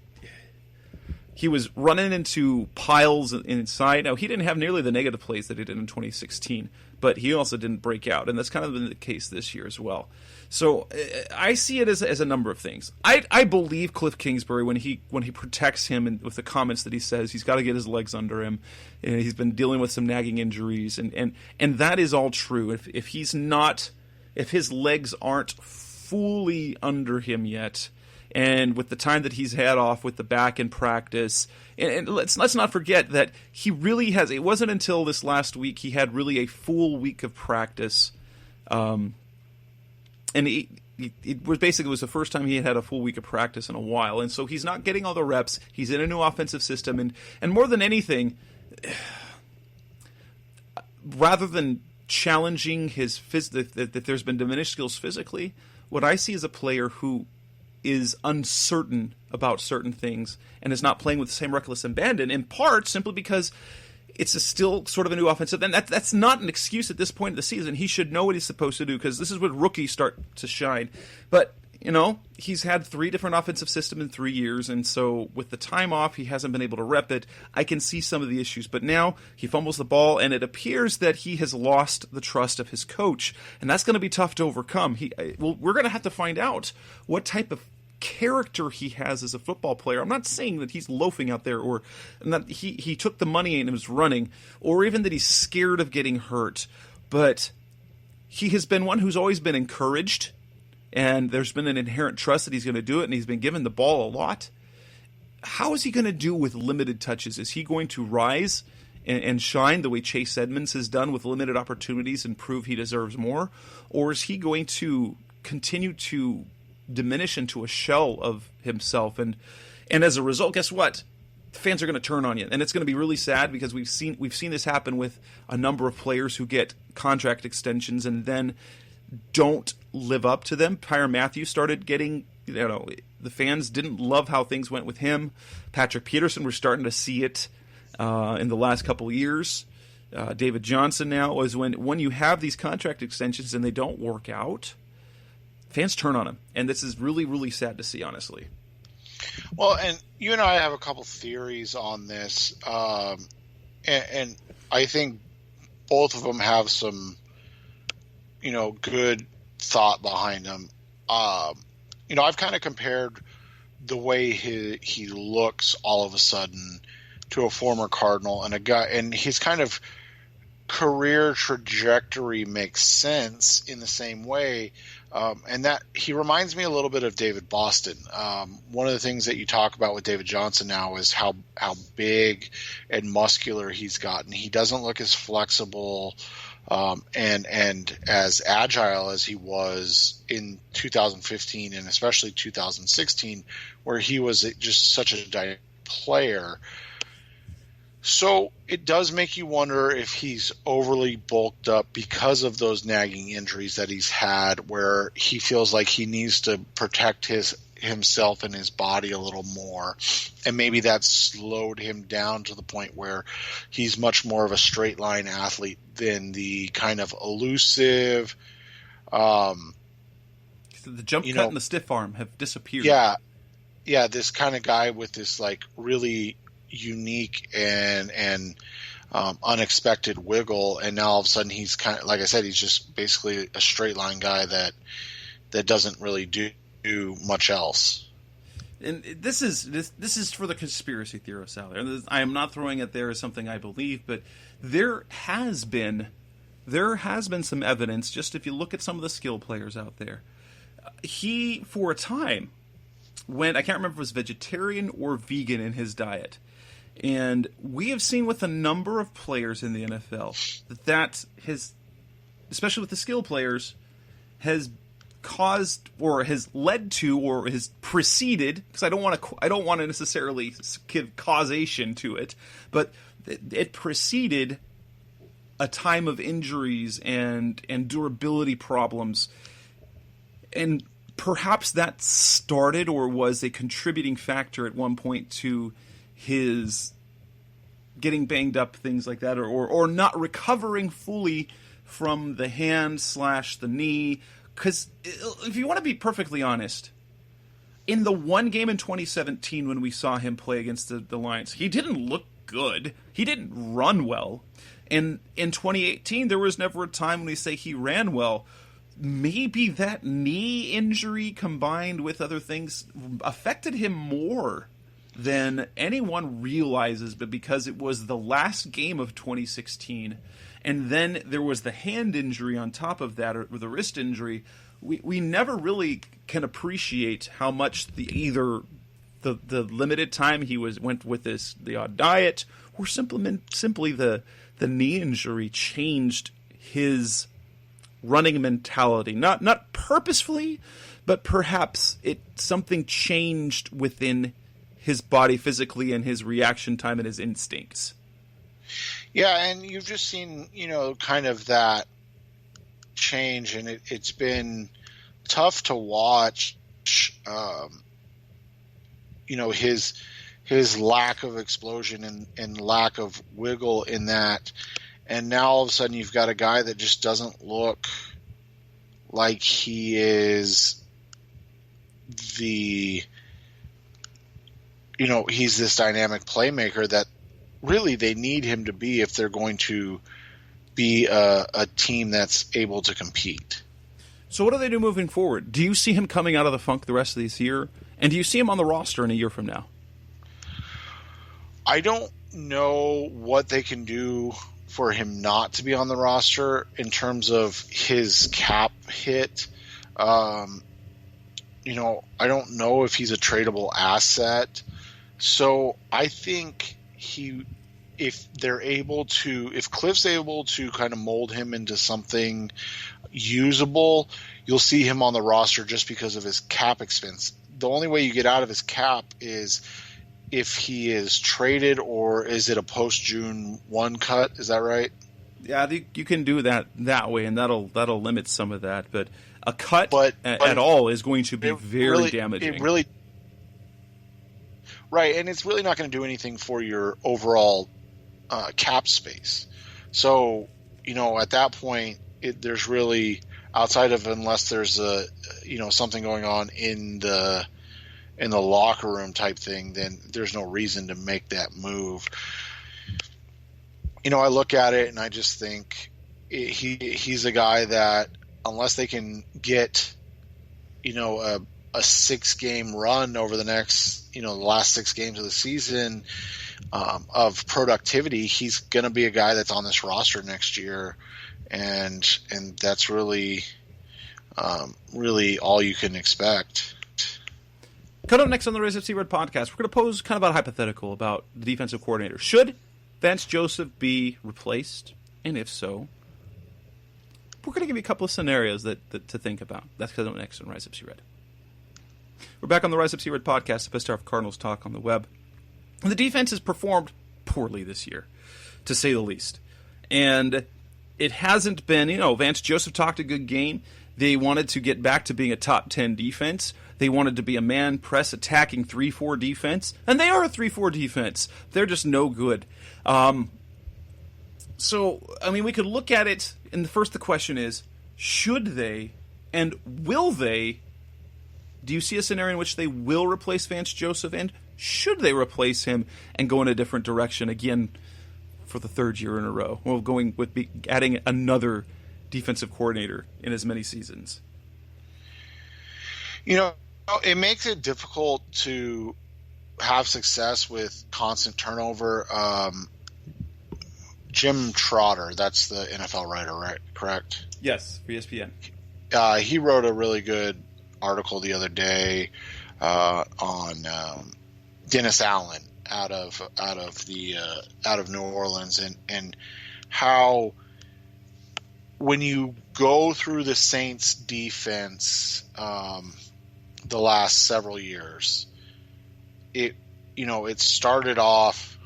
he was running into piles inside. Now, he didn't have nearly the negative plays that he did in 2016, but he also didn't break out, and that's kind of been the case this year as well. So I see it as a number of things. I believe Cliff Kingsbury when he protects him and with the comments that he says he's got to get his legs under him, and he's been dealing with some nagging injuries, and that is all true. If his legs aren't fully under him yet, and with the time that he's had off with the back in practice, and let's not forget that he really has. It wasn't until this last week he had really a full week of practice, and it was the first time he had a full week of practice in a while, and so he's not getting all the reps. He's in a new offensive system, and more than anything, rather than challenging that there's been diminished skills physically, what I see is a player who is uncertain about certain things and is not playing with the same reckless abandon, in part simply because it's still sort of a new offensive. And that's not an excuse at this point of the season. He should know what he's supposed to do because this is when rookies start to shine. But, he's had 3 different offensive systems in 3 years, and so with the time off, he hasn't been able to rep it. I can see some of the issues, but now he fumbles the ball, and it appears that he has lost the trust of his coach, and that's going to be tough to overcome. We're going to have to find out what type of character he has as a football player. I'm not saying that he's loafing out there or that he took the money and was running, or even that he's scared of getting hurt, but he has been one who's always been encouraged, and there's been an inherent trust that he's going to do it, and he's been given the ball a lot. How is he going to do with limited touches? Is he going to rise and shine the way Chase Edmonds has done with limited opportunities and prove he deserves more? Or is he going to continue to diminish into a shell of himself? And as a result, guess what? Fans are going to turn on you, and it's going to be really sad because we've seen this happen with a number of players who get contract extensions and then don't live up to them. Tyrann Mathieu started getting, the fans didn't love how things went with him. Patrick Peterson, we're starting to see it in the last couple of years. David Johnson now is when you have these contract extensions and they don't work out, fans turn on him, and this is really, really sad to see, honestly. Well, and you and I have a couple theories on this, and I think both of them have some, good thought behind them. I've kind of compared the way he looks all of a sudden to a former Cardinal and a guy, and his kind of career trajectory makes sense in the same way. And that he reminds me a little bit of David Boston. One of the things that you talk about with David Johnson now is how big and muscular he's gotten. He doesn't look as flexible and as agile as he was in 2015 and especially 2016, where he was just such a dynamic player. So it does make you wonder if he's overly bulked up because of those nagging injuries that he's had, where he feels like he needs to protect himself and his body a little more. And maybe that's slowed him down to the point where he's much more of a straight line athlete than the kind of elusive. The jump cut and the stiff arm have disappeared. Yeah, this kind of guy with this like really unique and unexpected wiggle, and now all of a sudden he's kind of, like I said, he's just basically a straight line guy that doesn't really do much else. And this is for the conspiracy theorists out there. I am not throwing it there as something I believe, but there has been some evidence. Just if you look at some of the skill players out there, he for a time went, I can't remember if it was vegetarian or vegan in his diet. And we have seen with a number of players in the NFL that has, especially with the skill players, has caused or has led to or has preceded, because I don't want to necessarily give causation to it, but it preceded a time of injuries and durability problems. And perhaps that started or was a contributing factor at one point to his getting banged up, things like that, or not recovering fully from the hand / the knee. Because if you want to be perfectly honest, in the one game in 2017 when we saw him play against the Lions, he didn't look good. He didn't run well. And in 2018, there was never a time when we say he ran well. Maybe that knee injury combined with other things affected him more than anyone realizes, but because it was the last game of 2016, and then there was the hand injury on top of that, or the wrist injury, we never really can appreciate how much either the limited time he went with the odd diet, or simply the knee injury changed his running mentality. Not purposefully, but perhaps something changed within his body physically and his reaction time and his instincts. Yeah, and you've just seen, kind of that change, and it's been tough to watch, his lack of explosion and lack of wiggle in that. And now all of a sudden you've got a guy that just doesn't look like he is he's this dynamic playmaker that really they need him to be if they're going to be a team that's able to compete. So what do they do moving forward? Do you see him coming out of the funk the rest of this year? And do you see him on the roster in a year from now? I don't know what they can do for him not to be on the roster in terms of his cap hit. I don't know if he's a tradable asset. So I think if Cliff's able to kind of mold him into something usable, you'll see him on the roster just because of his cap expense. The only way you get out of his cap is if he is traded, or is it a post-June 1 cut? Is that right? Yeah, you can do that way, and that'll limit some of that. But a cut at all is going to be very damaging. It really, right, and it's really not going to do anything for your overall cap space. So, at that point, there's really, outside of, unless there's something going on in the locker room type thing, then there's no reason to make that move. I look at it and I just think he's a guy that, unless they can get, a a 6-game run over the next, the last 6 games of the season of productivity, he's going to be a guy that's on this roster next year, and that's really all you can expect. Coming up next on the Rise FC Red podcast, we're going to pose kind of a hypothetical about the defensive coordinator. Should Vance Joseph be replaced? And if so, we're going to give you a couple of scenarios that to think about. That's coming up next on Rise FC Red. We're back on the Rise FC Red podcast, the best hour of Cardinals talk on the web. And the defense has performed poorly this year, to say the least. And it hasn't been, Vance Joseph talked a good game. They wanted to get back to being a top 10 defense. They wanted to be a man press attacking 3-4 defense. And they are a 3-4 defense. They're just no good. We could look at it, and the question is, should they and will they? Do you see a scenario in which they will replace Vance Joseph, and should they replace him and go in a different direction again for the 3rd year in a row? Well, adding another defensive coordinator in as many seasons. It makes it difficult to have success with constant turnover. Jim Trotter, that's the NFL writer, right? Correct? Yes, for ESPN. He wrote a really good article the other day on Dennis Allen out of New Orleans, and how when you go through the Saints defense the last several years, it started off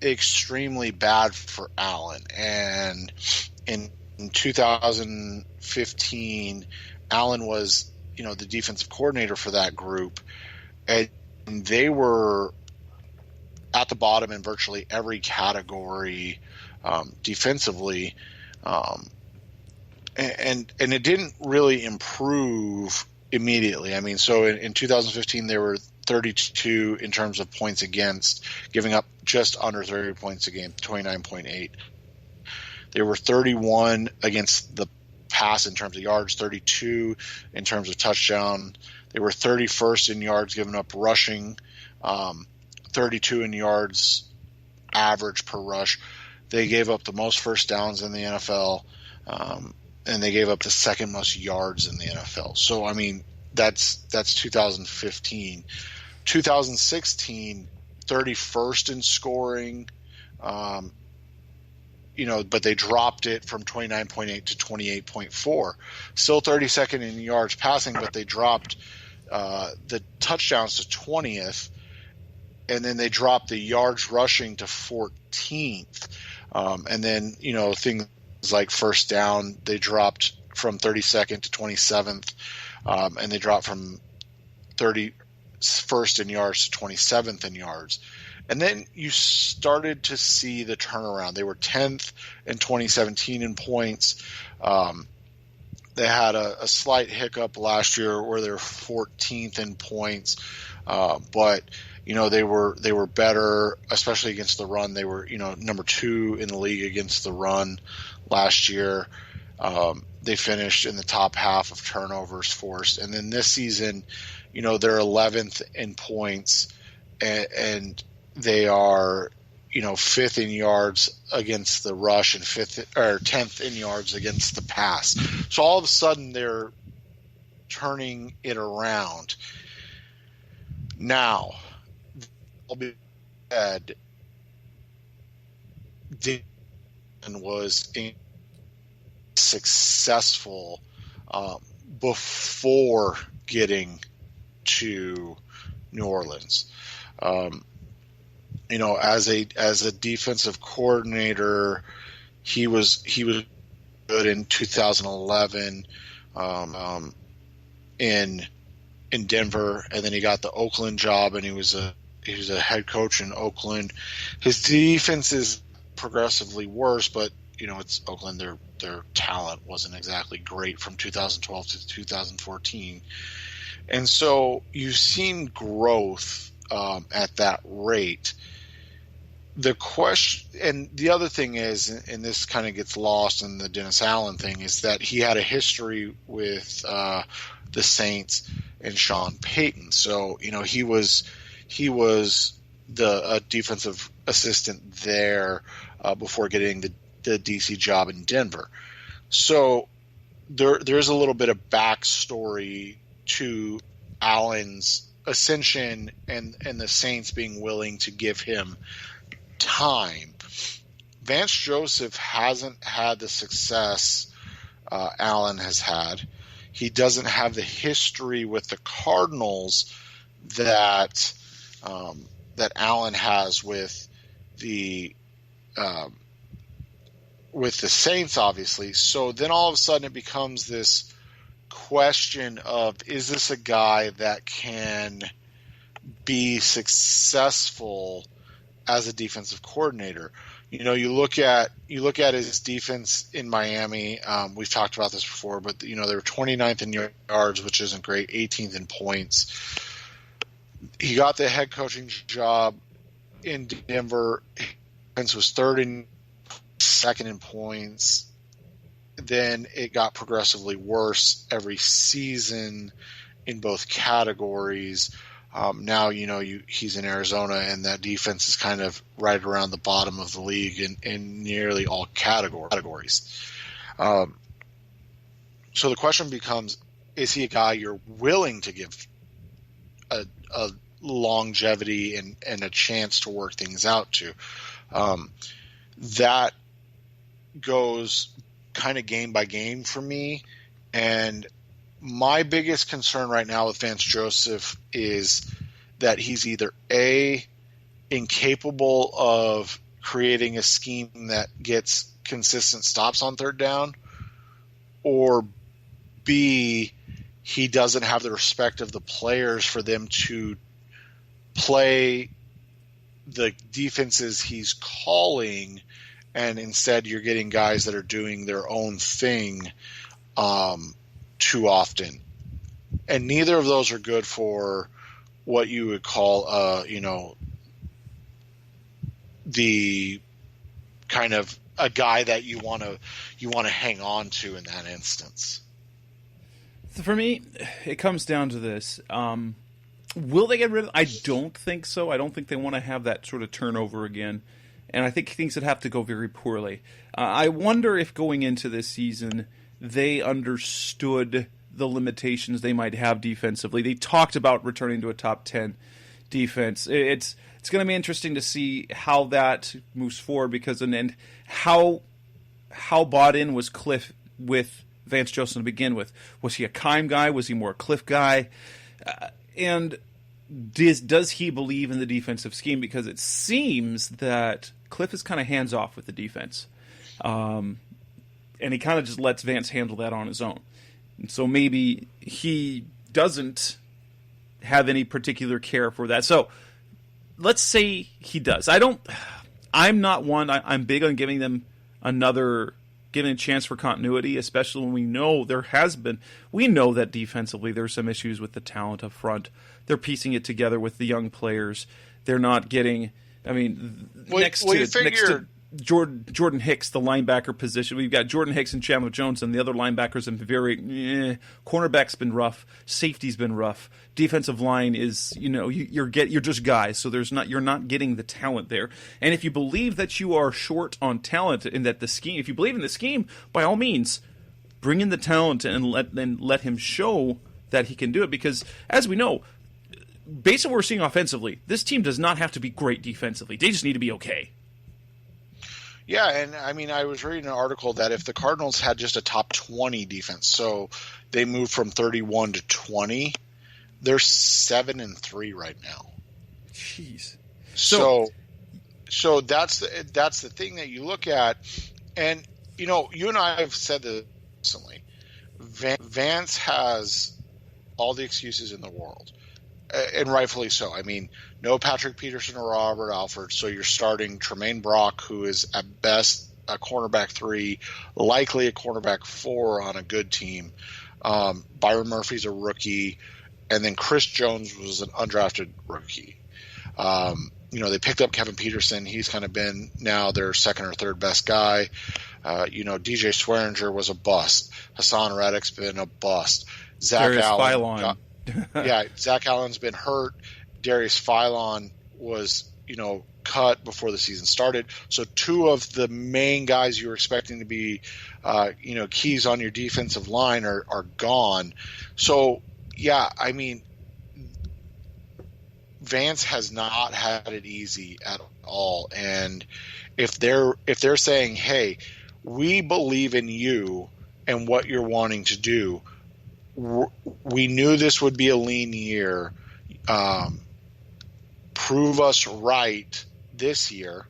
extremely bad for Allen, and in 2015 Allen was the defensive coordinator for that group, and they were at the bottom in virtually every category defensively, and it didn't really improve immediately. So in 2015 they were 32 in terms of points against, giving up just under 30 points a game, 29.8. They were 31 against the pass in terms of yards, 32 in terms of touchdown. They were 31st in yards given up rushing, 32 in yards average per rush. They gave up the most first downs in the NFL, and they gave up the second most yards in the NFL. So, that's 2015. 2016, 31st in scoring, but they dropped it from 29.8 to 28.4. Still 32nd in yards passing, but they dropped the touchdowns to 20th, and then they dropped the yards rushing to 14th. And then, things like first down, they dropped from 32nd to 27th, and they dropped from 31st in yards to 27th in yards. And then you started to see the turnaround. They were 10th in 2017 in points. They had a slight hiccup last year where they were 14th in points, but they were better, especially against the run. They were number 2 in the league against the run last year. They finished in the top half of turnovers forced, and then this season, they're 11th in points, and they are, 5th in yards against the rush and 10th in yards against the pass. So all of a sudden they're turning it around. Now, I'll be said, Dan was successful before getting to New Orleans. As a defensive coordinator, he was good in 2011 in Denver, and then he got the Oakland job, and he was a head coach in Oakland. His defense is progressively worse, but it's Oakland. Their talent wasn't exactly great from 2012 to 2014, and so you've seen growth at that rate. The question, and the other thing is, and this kind of gets lost in the Dennis Allen thing, is that he had a history with the Saints and Sean Payton. So, he was the defensive assistant there before getting the DC job in Denver. So there's a little bit of backstory to Allen's ascension and the Saints being willing to give him time. Vance Joseph hasn't had the success Allen has had. He doesn't have the history with the Cardinals that Allen has with the Saints, obviously. So then all of a sudden it becomes this question of, is this a guy that can be successful as a defensive coordinator? You look at his defense in Miami. We've talked about this before, but they were 29th in yards, which isn't great, 18th in points. He got the head coaching job in Denver. His was third and second in points. Then it got progressively worse every season in both categories. Now, he's in Arizona, and that defense is kind of right around the bottom of the league in nearly all categories. So the question becomes, is he a guy you're willing to give a longevity and a chance to work things out to? That goes kind of game by game for me. And my biggest concern right now with Vance Joseph is that he's either A, incapable of creating a scheme that gets consistent stops on third down, or B, he doesn't have the respect of the players for them to play the defenses he's calling, and instead you're getting guys that are doing their own thing too often. And neither of those are good for what you would call, the kind of a guy that you want to hang on to in that instance. So for me, it comes down to this. Will they get rid of? I don't think so. I don't think they want to have that sort of turnover again. And I think things would have to go very poorly. I wonder if going into this season, they understood the limitations they might have defensively. They talked about returning to a top 10 defense. It's going to be interesting to see how that moves forward, because and how bought in was Cliff with Vance Joseph to begin with. Was he a Keim guy? Was he more a Cliff guy? And does he believe in the defensive scheme? Because it seems that Cliff is kind of hands off with the defense. And he kind of just lets Vance handle that on his own. And so maybe he doesn't have any particular care for that. So let's say he does. I'm not one. I'm big on giving them giving a chance for continuity, especially when we know we know that defensively there's some issues with the talent up front. They're piecing it together with the young players. They're not getting, next to Jordan Hicks, the linebacker position. We've got Jordan Hicks and Chandler Jones, and the other linebackers have been cornerback's been rough, safety's been rough. Defensive line is, you're just guys, so you're not getting the talent there. And if you believe that you are short on talent and that if you believe in the scheme, by all means, bring in the talent and let him show that he can do it. Because as we know, based on what we're seeing offensively, this team does not have to be great defensively. They just need to be okay. Yeah, and I was reading an article that if the Cardinals had just a top 20 defense, so they moved from 31 to 20, they're 7-3 right now. Jeez. So that's the thing that you look at, and you and I have said this recently. Vance has all the excuses in the world, and rightfully so. No Patrick Peterson or Robert Alford, so you're starting Tremaine Brock, who is at best a cornerback 3, likely a cornerback 4 on a good team. Byron Murphy's a rookie, and then Chris Jones was an undrafted rookie. They picked up Kevin Peterson. He's kind of been now their second or third best guy. DJ Swearinger was a bust. Hassan Reddick's been a bust. Zach Darius Allen. Philon. Zach Allen's been hurt. Darius Philon was, cut before the season started. So two of the main guys you were expecting to be, keys on your defensive line are gone. So, yeah, I mean, Vance has not had it easy at all. And if they're saying, hey, we believe in you and what you're wanting to do, we knew this would be a lean year. Prove us right this year,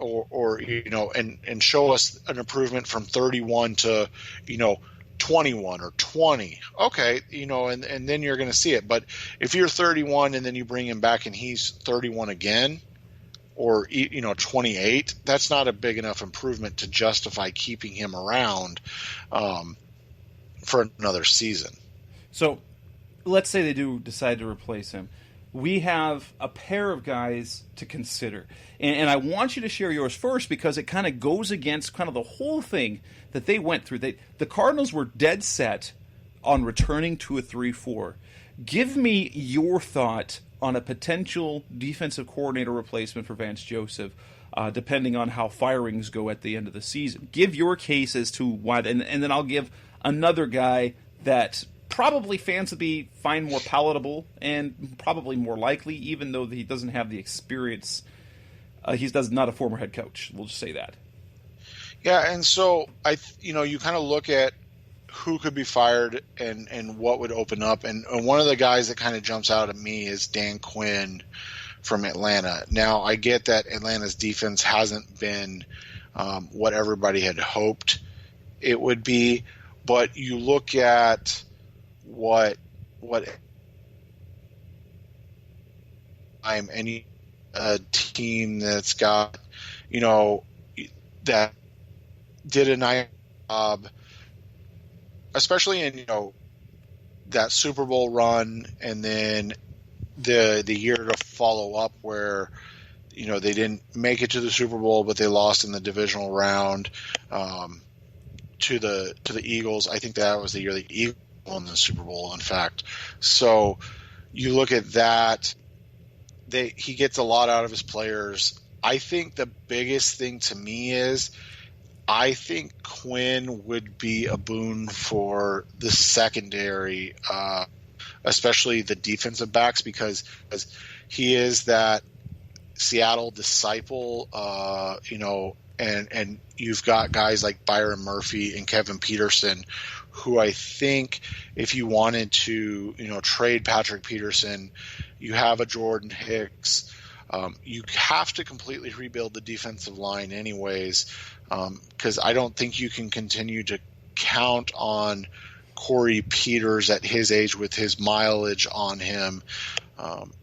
and show us an improvement from 31 to 21 or 20. Okay, and then you're going to see it. But if you're 31 and then you bring him back and he's 31 again, or 28, that's not a big enough improvement to justify keeping him around for another season. So let's say they do decide to replace him. We have a pair of guys to consider. And I want you to share yours first because it kind of goes against kind of the whole thing that they went through. The Cardinals were dead set on returning to a 3-4. Give me your thought on a potential defensive coordinator replacement for Vance Joseph, depending on how firings go at the end of the season. Give your case as to why, and then I'll give another guy that probably fans would find more palatable and probably more likely, even though he doesn't have the experience. He's not a former head coach. We'll just say that. Yeah, and so you kind of look at who could be fired and what would open up. And one of the guys that kind of jumps out at me is Dan Quinn from Atlanta. Now, I get that Atlanta's defense hasn't been what everybody had hoped it would be, but you look at what I'm any team that's got that did a nice job, especially in that Super Bowl run, and then the year to follow up where they didn't make it to the Super Bowl, but they lost in the divisional round to the Eagles. I think that was the year the Eagles won the Super Bowl, in fact. So you look at that, he gets a lot out of his players. I think the biggest thing to me is I think Quinn would be a boon for the secondary, especially the defensive backs, because he is that Seattle disciple, and you've got guys like Byron Murphy and Kevin Peterson, who I think if you wanted to, trade Patrick Peterson, you have a Jordan Hicks. You have to completely rebuild the defensive line anyways, because I don't think you can continue to count on Corey Peters at his age with his mileage on him.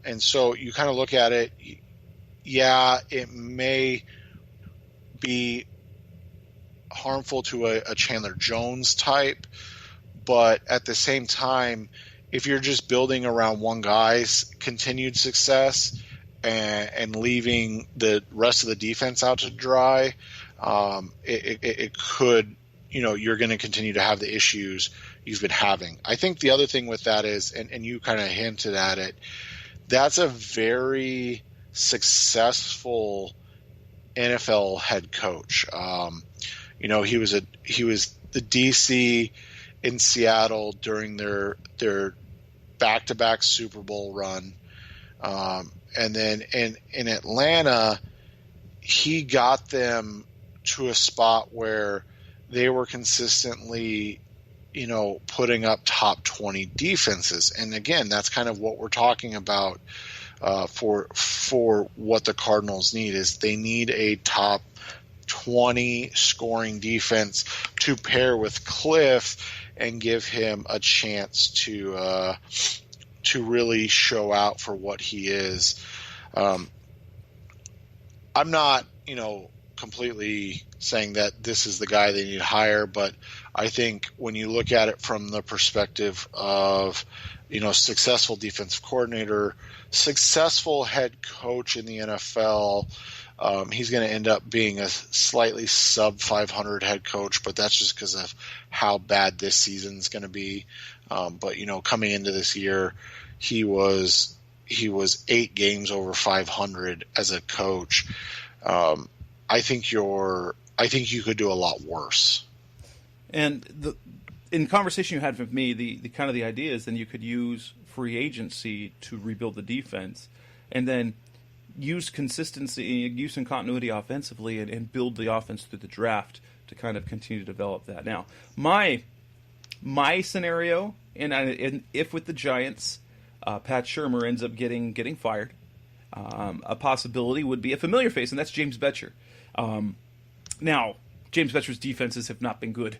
And so you kind of look at it, yeah, it may be harmful to a Chandler Jones type, but at the same time, if you're just building around one guy's continued success and leaving the rest of the defense out to dry, it could, you're going to continue to have the issues you've been having. I think the other thing with that is, and you kind of hinted at it, that's a very successful NFL head coach. He was the DC in Seattle during their back-to-back Super Bowl run. And then in Atlanta, he got them to a spot where they were consistently, putting up top 20 defenses. And again, that's kind of what we're talking about for what the Cardinals need is they need a top 20 scoring defense to pair with Cliff and give him a chance to really show out for what he is. I'm not, completely saying that this is the guy they need to hire, but I think when you look at it from the perspective of, successful defensive coordinator, successful head coach in the NFL, he's going to end up being a slightly sub 500 head coach, but that's just because of how bad this season's going to be. But coming into this year, he was 8 games over 500 as a coach. I think you could do a lot worse. And in the conversation you had with me, the kind of the idea is then you could use free agency to rebuild the defense, and then use consistency, use some continuity offensively, and build the offense through the draft to kind of continue to develop that. Now, my scenario, and if with the Giants, Pat Shurmur ends up getting fired, a possibility would be a familiar face, and that's James Bettcher. Now, James Bettcher's defenses have not been good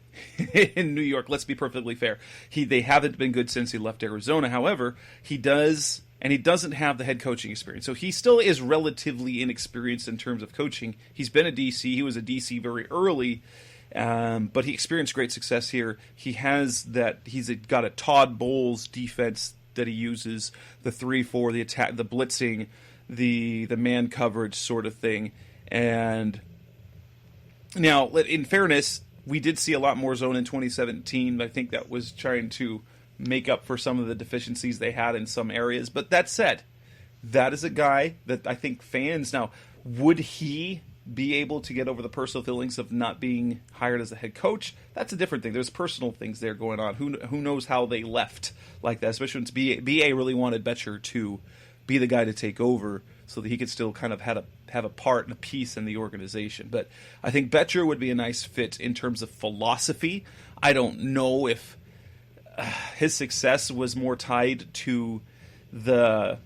in New York. Let's be perfectly fair. They haven't been good since he left Arizona. However, he does, and he doesn't have the head coaching experience. So he still is relatively inexperienced in terms of coaching. He's been a DC. He was a DC very early, but he experienced great success here. He's got a Todd Bowles defense that he uses, the 3-4, the attack, the blitzing, the man coverage sort of thing. And now, in fairness, we did see a lot more zone in 2017. I think that was trying to make up for some of the deficiencies they had in some areas. But that said, that is a guy that I think fans now, would he be able to get over the personal feelings of not being hired as a head coach? That's a different thing. There's personal things there going on. Who knows how they left like that, especially when BA really wanted Bettcher to be the guy to take over so that he could still kind of have a part and a piece in the organization. But I think Bettcher would be a nice fit in terms of philosophy. I don't know if his success was more tied to the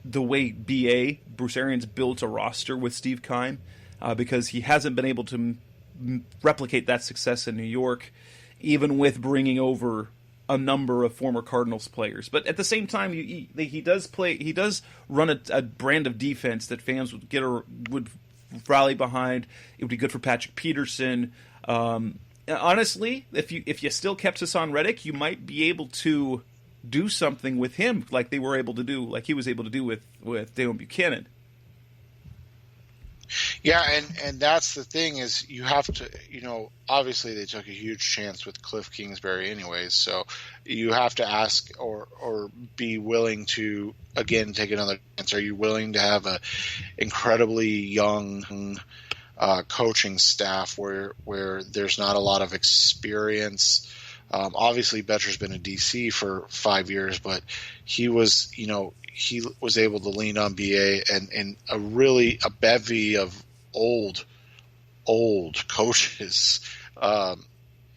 way Bruce Arians built a roster with Steve Keim, because he hasn't been able to replicate that success in New York, even with bringing over a number of former Cardinals players. But at the same time, he does run a brand of defense that fans would rally behind. It would be good for Patrick Peterson. Honestly, if you still kept Hassan Reddick, you might be able to do something with him like he was able to do with Dale Buchanan. Yeah, and that's the thing is you have to, obviously they took a huge chance with Cliff Kingsbury anyways, so you have to ask or be willing to, again, take another chance. Are you willing to have a incredibly young coaching staff where there's not a lot of experience? Obviously, Bettcher's been a DC for 5 years, but he was able to lean on BA and a bevy of old coaches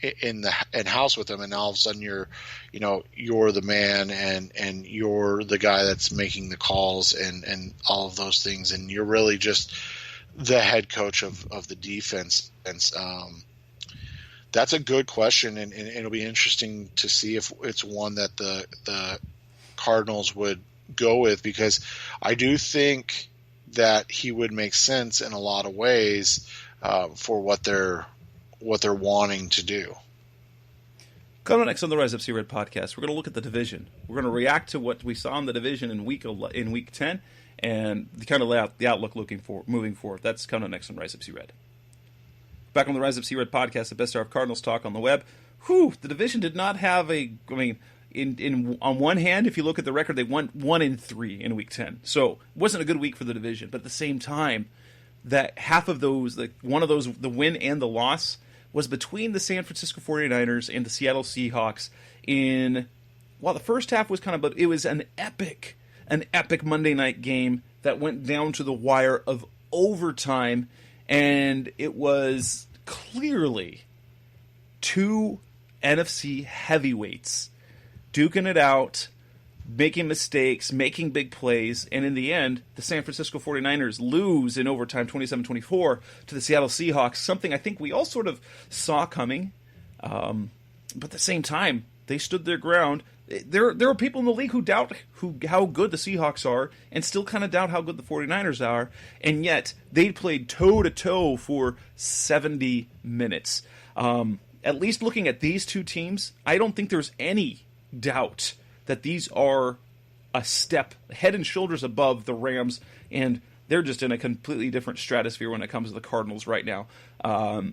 in house with him, and all of a sudden you're the man and you're the guy that's making the calls and all of those things, and you're really just the head coach of the defense. And that's a good question, and it'll be interesting to see if it's one that the Cardinals would go with, because I do think that he would make sense in a lot of ways for what they're wanting to do. Coming next on the Rise Up See Red podcast, we're going to look at the division. We're going to react to what we saw in the division in week 10 and kind of lay out the outlook moving forward. That's coming next on Rise Up See Red. Back on the Rise Up See Red podcast, the best hour of Cardinals talk on the web. The division did not have on one hand, if you look at the record, they won 1-3 in week 10. So it wasn't a good week for the division. But at the same time, that half of those, one of those, the win and the loss, was between the San Francisco 49ers and the Seattle Seahawks. The first half was but it was an epic Monday night game that went down to the wire of overtime. And it was clearly two NFC heavyweights duking it out, making mistakes, making big plays, and in the end, the San Francisco 49ers lose in overtime 27-24 to the Seattle Seahawks, something I think we all sort of saw coming. But at the same time, they stood their ground. There are people in the league who doubt how good the Seahawks are and still kind of doubt how good the 49ers are, and yet they played toe-to-toe for 70 minutes. At least looking at these two teams, I don't think there's any doubt that these are a step head and shoulders above the Rams, and they're just in a completely different stratosphere when it comes to the Cardinals right now. I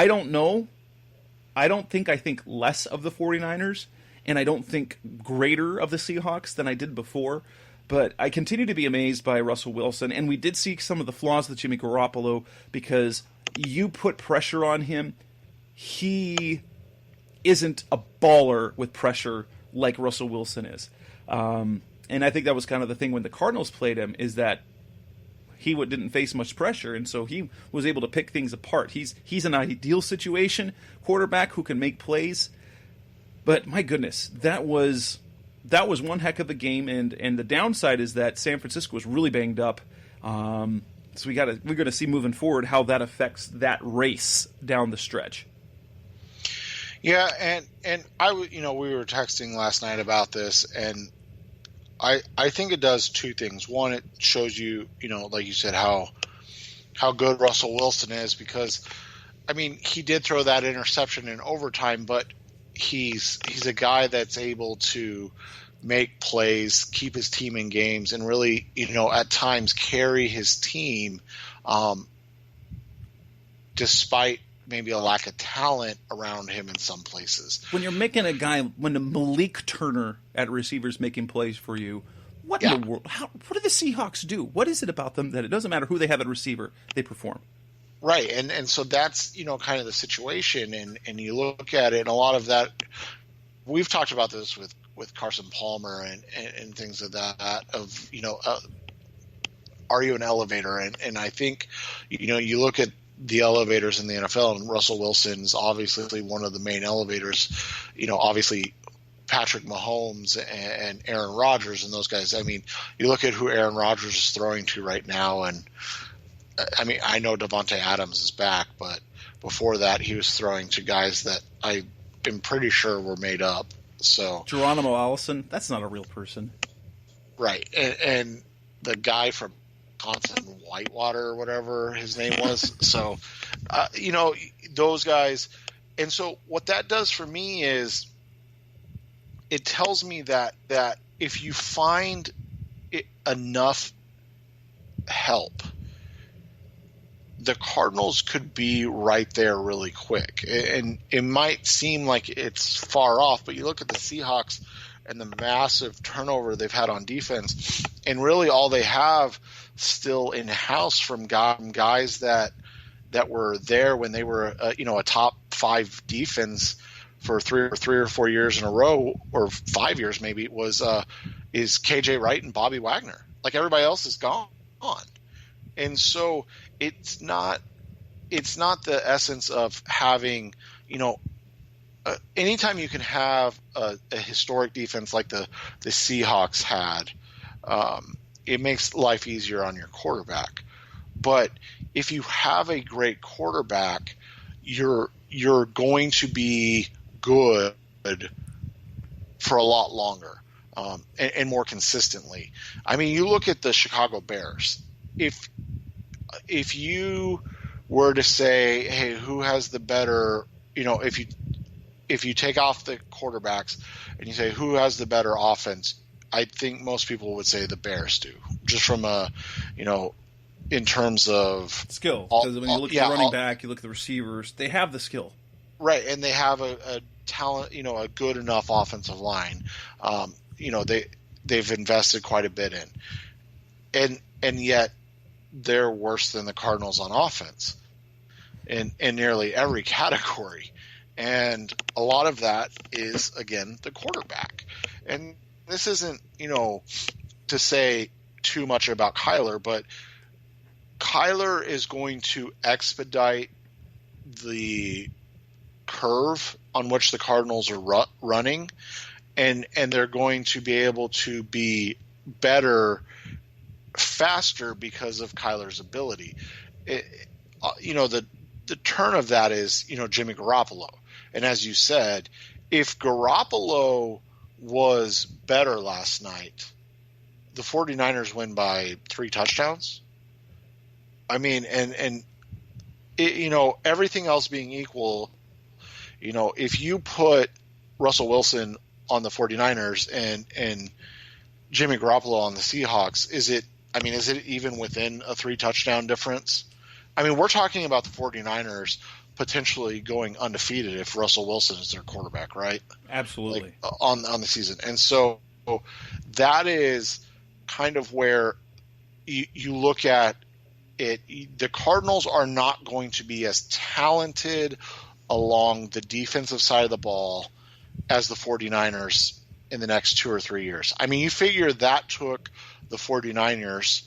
don't know. I think less of the 49ers, and I don't think greater of the Seahawks than I did before, but I continue to be amazed by Russell Wilson, and we did see some of the flaws with Jimmy Garoppolo because you put pressure on him. He isn't a baller with pressure like Russell Wilson is. And I think that was kind of the thing when the Cardinals played him, is that he didn't face much pressure, and so he was able to pick things apart. He's an ideal situation quarterback who can make plays, but my goodness, that was one heck of a game, and the downside is that San Francisco was really banged up. So we're going to see moving forward how that affects that race down the stretch. Yeah, and we were texting last night about this, and I think it does two things. One, it shows you, like you said, how good Russell Wilson is, because, I mean, he did throw that interception in overtime, but he's a guy that's able to make plays, keep his team in games, and really, at times carry his team, despite maybe a lack of talent around him in some places. When you're making when a Malik Turner at receivers making plays for you, what in the world? What do the Seahawks do? What is it about them that it doesn't matter who they have at receiver, they perform? Right, and so that's kind of the situation, and you look at it, and a lot of that, we've talked about this with Carson Palmer and things of that, of are you an elevator? And I think you look at the elevators in the NFL, and Russell Wilson's obviously one of the main elevators. Obviously Patrick Mahomes and Aaron Rodgers and those guys. I mean, you look at who Aaron Rodgers is throwing to right now, and I mean, I know Devontae Adams is back, but before that he was throwing to guys that I am pretty sure were made up. So Geronimo Allison, that's not a real person. Right. And the guy from Wisconsin, Whitewater or whatever his name was. So, those guys. And so what that does for me is it tells me that if you find enough help, the Cardinals could be right there really quick. And it might seem like it's far off, but you look at the Seahawks and the massive turnover they've had on defense, and really all they have still in-house from guys that were there when they were a top 5 defense for three or 4 years in a row, or 5 years maybe, is KJ Wright and Bobby Wagner. Like, everybody else is gone. And so it's not the essence of having, anytime you can have a historic defense like the Seahawks had, it makes life easier on your quarterback. But if you have a great quarterback, you're going to be good for a lot longer, and more consistently. I mean, you look at the Chicago Bears. If you were to say, hey, who has the better, if you take off the quarterbacks and you say who has the better offense, I think most people would say the Bears do, just from in terms of skill. Because when you look at the running back, you look at the receivers, they have the skill. Right, and they have a talent, a good enough offensive line. They've invested quite a bit in, and yet they're worse than the Cardinals on offense in nearly every category. And a lot of that is, again, the quarterback. And this isn't, to say too much about Kyler, but Kyler is going to expedite the curve on which the Cardinals are running, and they're going to be able to be better faster because of Kyler's ability. The turn of that is, Jimmy Garoppolo. And as you said, if Garoppolo was better last night, the 49ers win by 3 touchdowns. I mean, and it, everything else being equal, if you put Russell Wilson on the 49ers and Jimmy Garoppolo on the Seahawks, is it even within a 3 touchdown difference? I mean, we're talking about the 49ers potentially going undefeated if Russell Wilson is their quarterback, right? Absolutely. On the season. And so that is kind of where you look at it. The Cardinals are not going to be as talented along the defensive side of the ball as the 49ers in the next 2 or 3 years. I mean, you figure that took the 49ers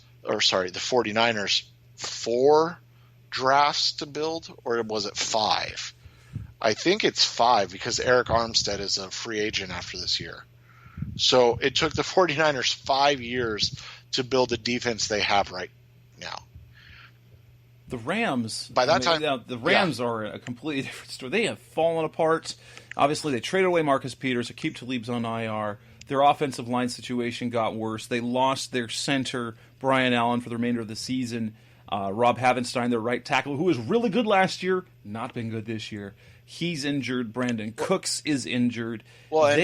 4 drafts to build, or was it 5? I think it's 5 because Eric Armstead is a free agent after this year. So it took the 49ers 5 years to build the defense they have right now. The Rams, by that time, the Rams are a completely different story. They have fallen apart. Obviously, they traded away Marcus Peters. Aqib Talib's on IR. Their offensive line situation got worse. They lost their center, Brian Allen, for the remainder of the season. Rob Havenstein, their right tackle, who was really good last year, not been good this year. He's injured. Brandon Cooks is injured. Well, and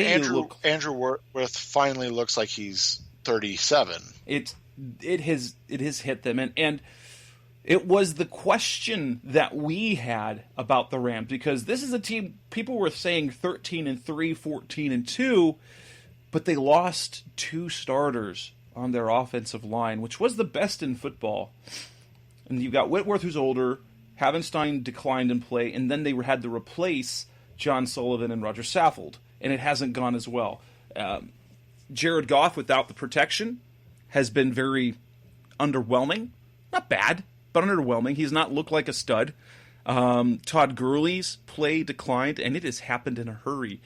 Andrew Worth finally looks like he's 37. It has hit them, and it was the question that we had about the Rams, because this is a team people were saying 13-3, 14-2, but they lost 2 starters on their offensive line, which was the best in football. And you've got Whitworth, who's older. Havenstein declined in play, and then they had to replace John Sullivan and Roger Saffold, and it hasn't gone as well. Jared Goff, without the protection, has been very underwhelming. Not bad, but underwhelming. He's not looked like a stud. Todd Gurley's play declined, and it has happened in a hurry.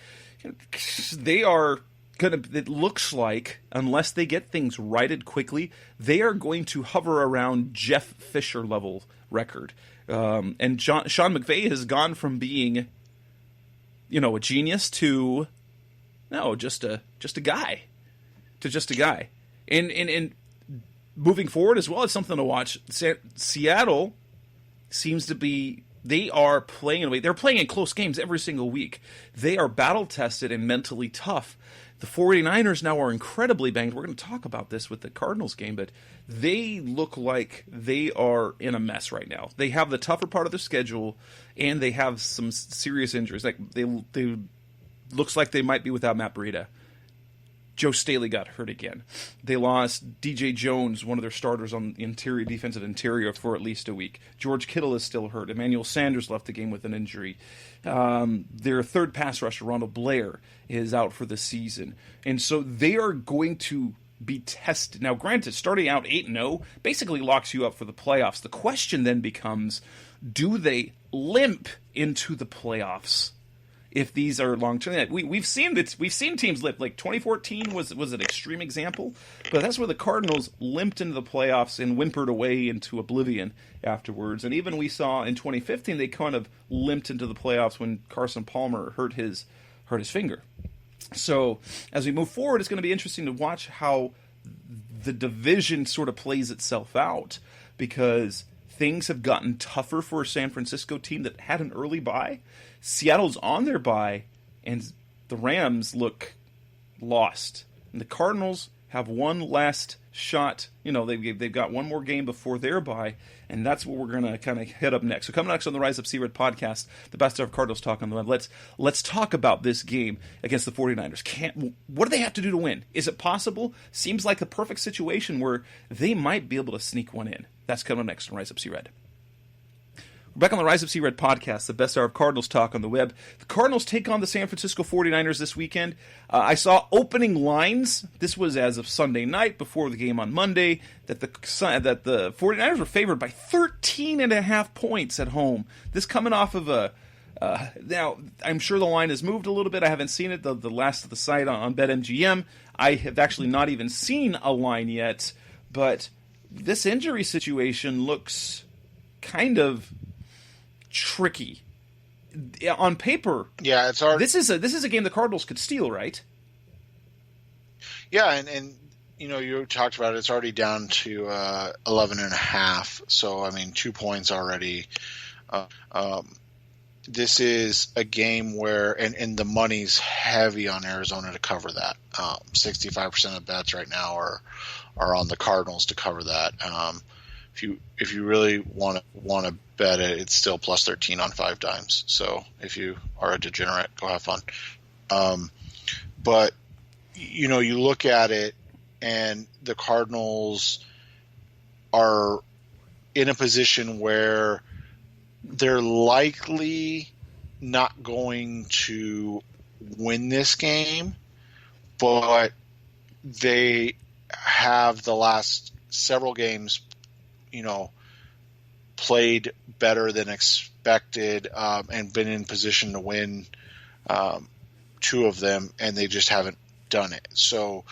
They are it looks like, unless they get things righted quickly, they are going to hover around Jeff Fisher level record. And Sean McVay has gone from being, a genius to just a guy. And moving forward as well, it's something to watch. Seattle seems to be. They are playing away. They're playing in close games every single week. They are battle-tested and mentally tough. The 49ers now are incredibly banged. We're going to talk about this with the Cardinals game, but they look like they are in a mess right now. They have the tougher part of their schedule, and they have some serious injuries. Like they looks like they might be without Matt Breida. Joe Staley got hurt again. They lost DJ Jones, one of their starters on the defensive interior, for at least a week. George Kittle is still hurt. Emmanuel Sanders left the game with an injury. Their third pass rusher, Ronald Blair, is out for the season. And so they are going to be tested. Now, granted, starting out 8-0 basically locks you up for the playoffs. The question then becomes, do they limp into the playoffs? If these are long-term, we've seen teams limp. Like 2014 was an extreme example, but that's where the Cardinals limped into the playoffs and whimpered away into oblivion afterwards. And even we saw in 2015 they kind of limped into the playoffs when Carson Palmer hurt his finger. So as we move forward, it's going to be interesting to watch how the division sort of plays itself out, because things have gotten tougher for a San Francisco team that had an early bye. Seattle's on their bye, and the Rams look lost. And the Cardinals have one last shot. They've got one more game before their bye, and that's what we're going to kind of hit up next. So coming next on the Rise Up C-Red podcast, the best of Cardinals talk on the web. Let's talk about this game against the 49ers. What do they have to do to win? Is it possible? Seems like the perfect situation where they might be able to sneak one in. That's coming next on Rise Up C-Red. We're back on the Rise Up C-Red podcast, the best hour of Cardinals talk on the web. The Cardinals take on the San Francisco 49ers this weekend. I saw opening lines. This was as of Sunday night before the game on Monday, that the 49ers were favored by 13.5 points at home. This coming off of now, I'm sure the line has moved a little bit. I haven't seen it, the last of the site on BetMGM. I have actually not even seen a line yet, but this injury situation looks kind of tricky. on paper, yeah, it's already, this is a game the Cardinals could steal, right? yeah, and you talked about it. It's already down to 11.5. So I mean, 2 points already. This is a game where, and the money's heavy on Arizona to cover that. 65% of bets right now are on the Cardinals to cover that. If you really want to bet it, it's still plus 13 on 5 dimes. So if you are a degenerate, go have fun. But you look at it, and the Cardinals are in a position where they're likely not going to win this game, but they have the last several games, played better than expected, and been in position to win 2 of them, and they just haven't done it. So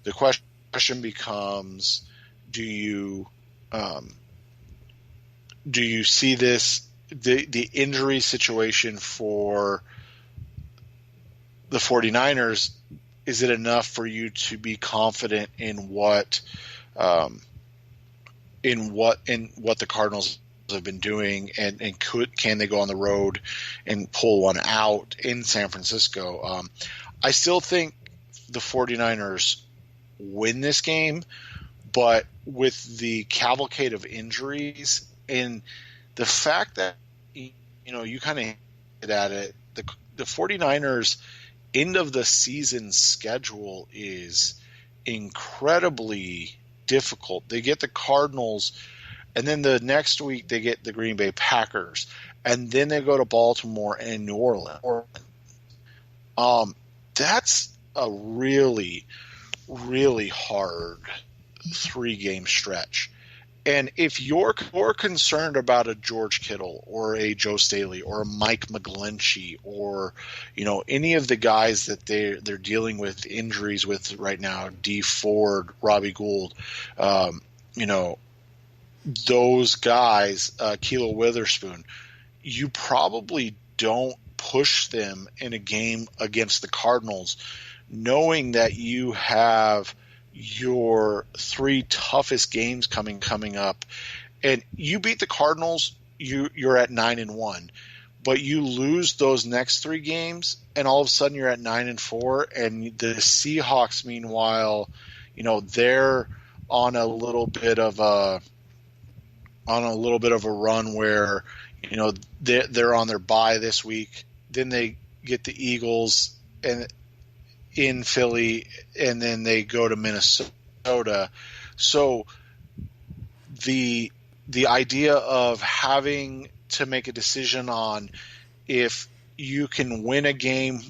the question becomes, do you see this, the injury situation for the 49ers, is it enough for you to be confident in what the Cardinals have been doing, and can they go on the road and pull one out in San Francisco? I still think the 49ers win this game, but with the cavalcade of injuries and the fact that you kind of hit at it, the 49ers end of the season schedule is incredibly difficult. They get the Cardinals, and then the next week they get the Green Bay Packers, and then they go to Baltimore and New Orleans. That's a really, really hard 3-game stretch. And if you're concerned about a George Kittle or a Joe Staley or a Mike McGlinchey or any of the guys that they're dealing with injuries with right now, D Ford, Robbie Gould, those guys, Kilo Witherspoon, you probably don't push them in a game against the Cardinals, knowing that you have your 3 toughest games coming up, and you beat the Cardinals, you're at 9-1, but you lose those next 3 games, and all of a sudden you're at 9-4, and the Seahawks, meanwhile, they're on a little bit of a run where they're on their bye this week. Then they get the Eagles and in Philly, and then they go to Minnesota. So the idea of having to make a decision on if you can win a game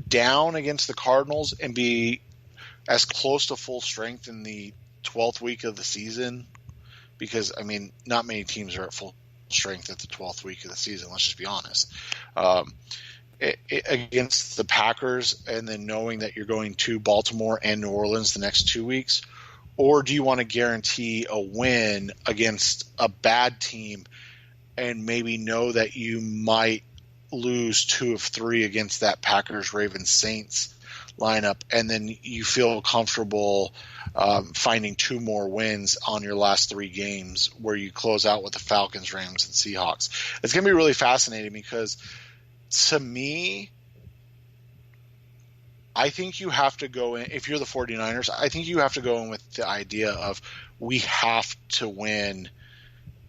down against the Cardinals and be as close to full strength in the 12th week of the season, because not many teams are at full strength at the 12th week of the season, let's just be honest, against the Packers, and then knowing that you're going to Baltimore and New Orleans the next 2 weeks? Or do you want to guarantee a win against a bad team and maybe know that you might lose 2 of 3 against that Packers, Ravens, Saints lineup, and then you feel comfortable finding 2 more wins on your last 3 games where you close out with the Falcons, Rams, and Seahawks? It's going to be really fascinating, because to me, I think you have to go in, if you're the 49ers, I think you have to go in with the idea of, we have to win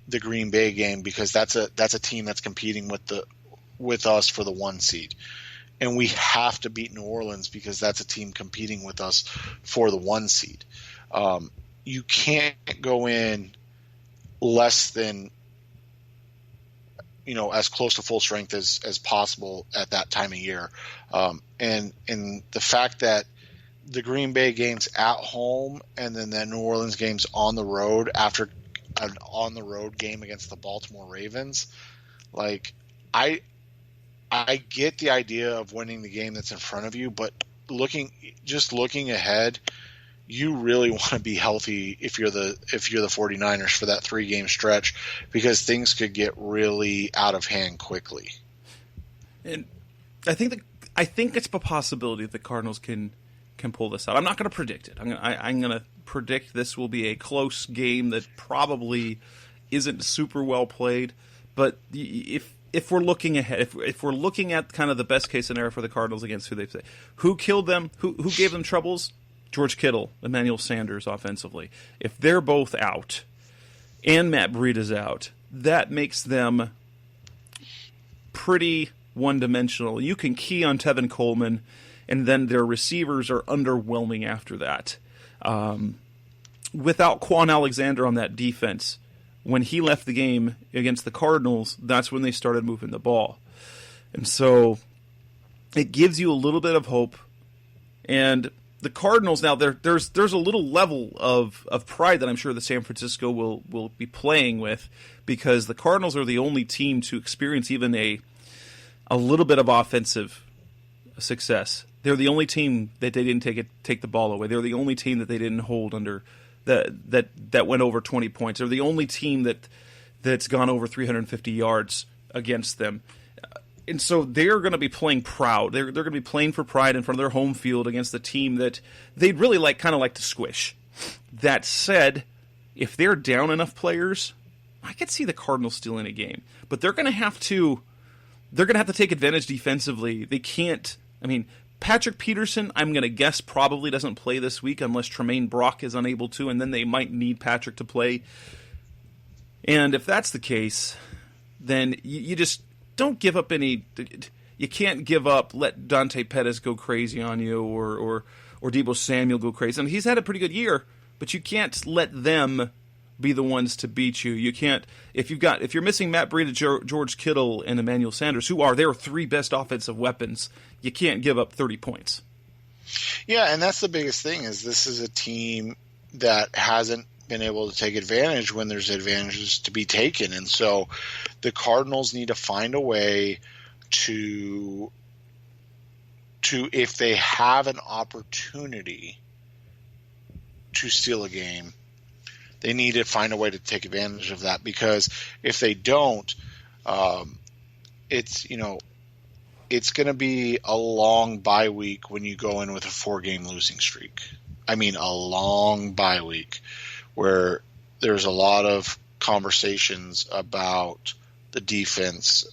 the Green Bay game, because that's a team that's competing with us for the 1 seed. And we have to beat New Orleans, because that's a team competing with us for the 1 seed. You can't go in less than, as close to full strength as possible at that time of year. And the fact that the Green Bay game's at home, and then the New Orleans game's on the road after an on the road game against the Baltimore Ravens, I get the idea of winning the game that's in front of you, but looking ahead, you really want to be healthy if you're the 49ers for that 3-game stretch, because things could get really out of hand quickly. And I think it's a possibility that the Cardinals can pull this out. I'm not going to predict it. I'm going to predict this will be a close game that probably isn't super well played. But if we're looking ahead, if we're looking at kind of the best case scenario for the Cardinals against who they play, who killed them, who gave them troubles? George Kittle, Emmanuel Sanders offensively. If they're both out and Matt Breida's out, that makes them pretty one-dimensional. You can key on Tevin Coleman, and then their receivers are underwhelming after that. Without Quan Alexander on that defense, when he left the game against the Cardinals, that's when they started moving the ball. And so it gives you a little bit of hope. And the Cardinals now, there's a little level of pride that I'm sure that San Francisco will be playing with, because the Cardinals are the only team to experience even a little bit of offensive success. They're the only team that they didn't take the ball away. They're the only team that they didn't hold under that went over 20 points. They're the only team that's gone over 350 yards against them. And so they're going to be playing proud. They're going to be playing for pride in front of their home field against the team that they'd really kind of like to squish. That said, if they're down enough players, I could see the Cardinals stealing a game. But they're going to have to take advantage defensively. They can't. I mean, Patrick Peterson, I'm going to guess, probably doesn't play this week unless Tremaine Brock is unable to, and then they might need Patrick to play. And if that's the case, then you just don't give up any. You can't give up. Let Dante Pettis go crazy on you, or Deebo Samuel go crazy. And he's had a pretty good year, but you can't let them be the ones to beat you. You can't if you're missing Matt Breida, George Kittle, and Emmanuel Sanders, who are their three best offensive weapons. You can't give up 30 points. Yeah, and that's the biggest thing, is this is a team that hasn't been able to take advantage when there's advantages to be taken. And so the Cardinals need to find a way to if they have an opportunity to steal a game, they need to find a way to take advantage of that, because if they don't, it's going to be a long bye week when you go in with a 4-game losing streak. I mean, a long bye week where there's a lot of conversations about the defense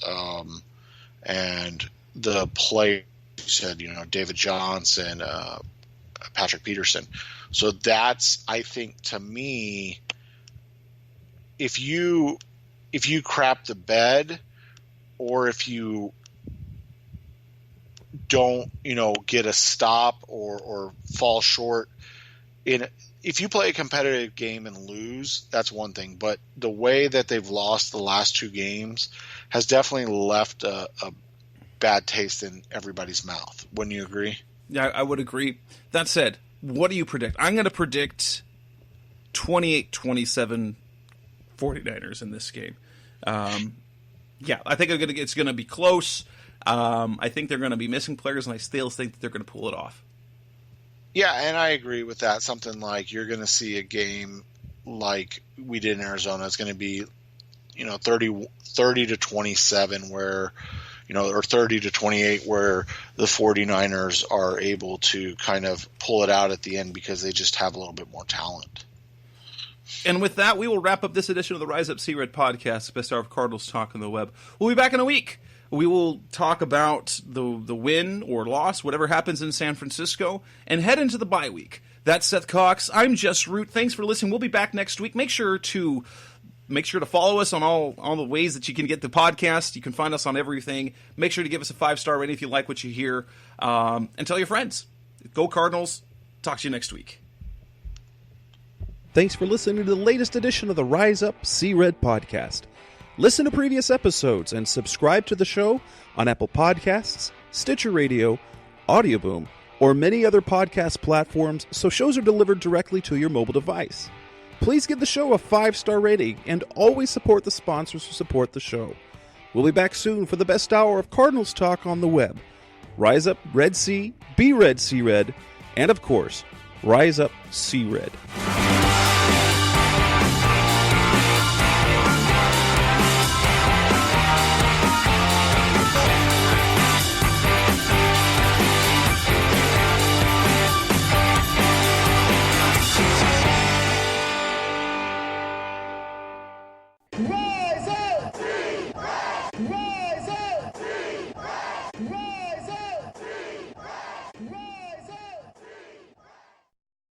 and the play. You said, David Johnson, Patrick Peterson. So that's, I think, to me, if you crap the bed, or if you don't, get a stop or fall short if you play a competitive game and lose, that's one thing. But the way that they've lost the last 2 games has definitely left a bad taste in everybody's mouth. Wouldn't you agree? Yeah, I would agree. That said, what do you predict? I'm going to predict 28-27 49ers in this game. Yeah, I think it's going to be close. I think they're going to be missing players, and I still think that they're going to pull it off. Yeah, and I agree with that. Something like you're going to see a game like we did in Arizona. It's going to be, 30-27 where, or 30-28 where the 49ers are able to kind of pull it out at the end because they just have a little bit more talent. And with that, we will wrap up this edition of the Rise Up Sea Red podcast, the best hour of Cardinals talk on the web. We'll be back in a week. We will talk about the win or loss, whatever happens in San Francisco, and head into the bye week. That's Seth Cox. I'm Jess Root. Thanks for listening. We'll be back next week. Make sure to follow us on all the ways that you can get the podcast. You can find us on everything. Make sure to give us a 5-star rating if you like what you hear. And tell your friends. Go Cardinals. Talk to you next week. Thanks for listening to the latest edition of the Rise Up Sea Red podcast. Listen to previous episodes and subscribe to the show on Apple Podcasts, Stitcher Radio, Audioboom, or many other podcast platforms so shows are delivered directly to your mobile device. Please give the show a 5-star rating and always support the sponsors who support the show. We'll be back soon for the best hour of Cardinals talk on the web. Rise up, Red Sea, be Red Sea Red, and of course, Rise Up Sea Red. woes.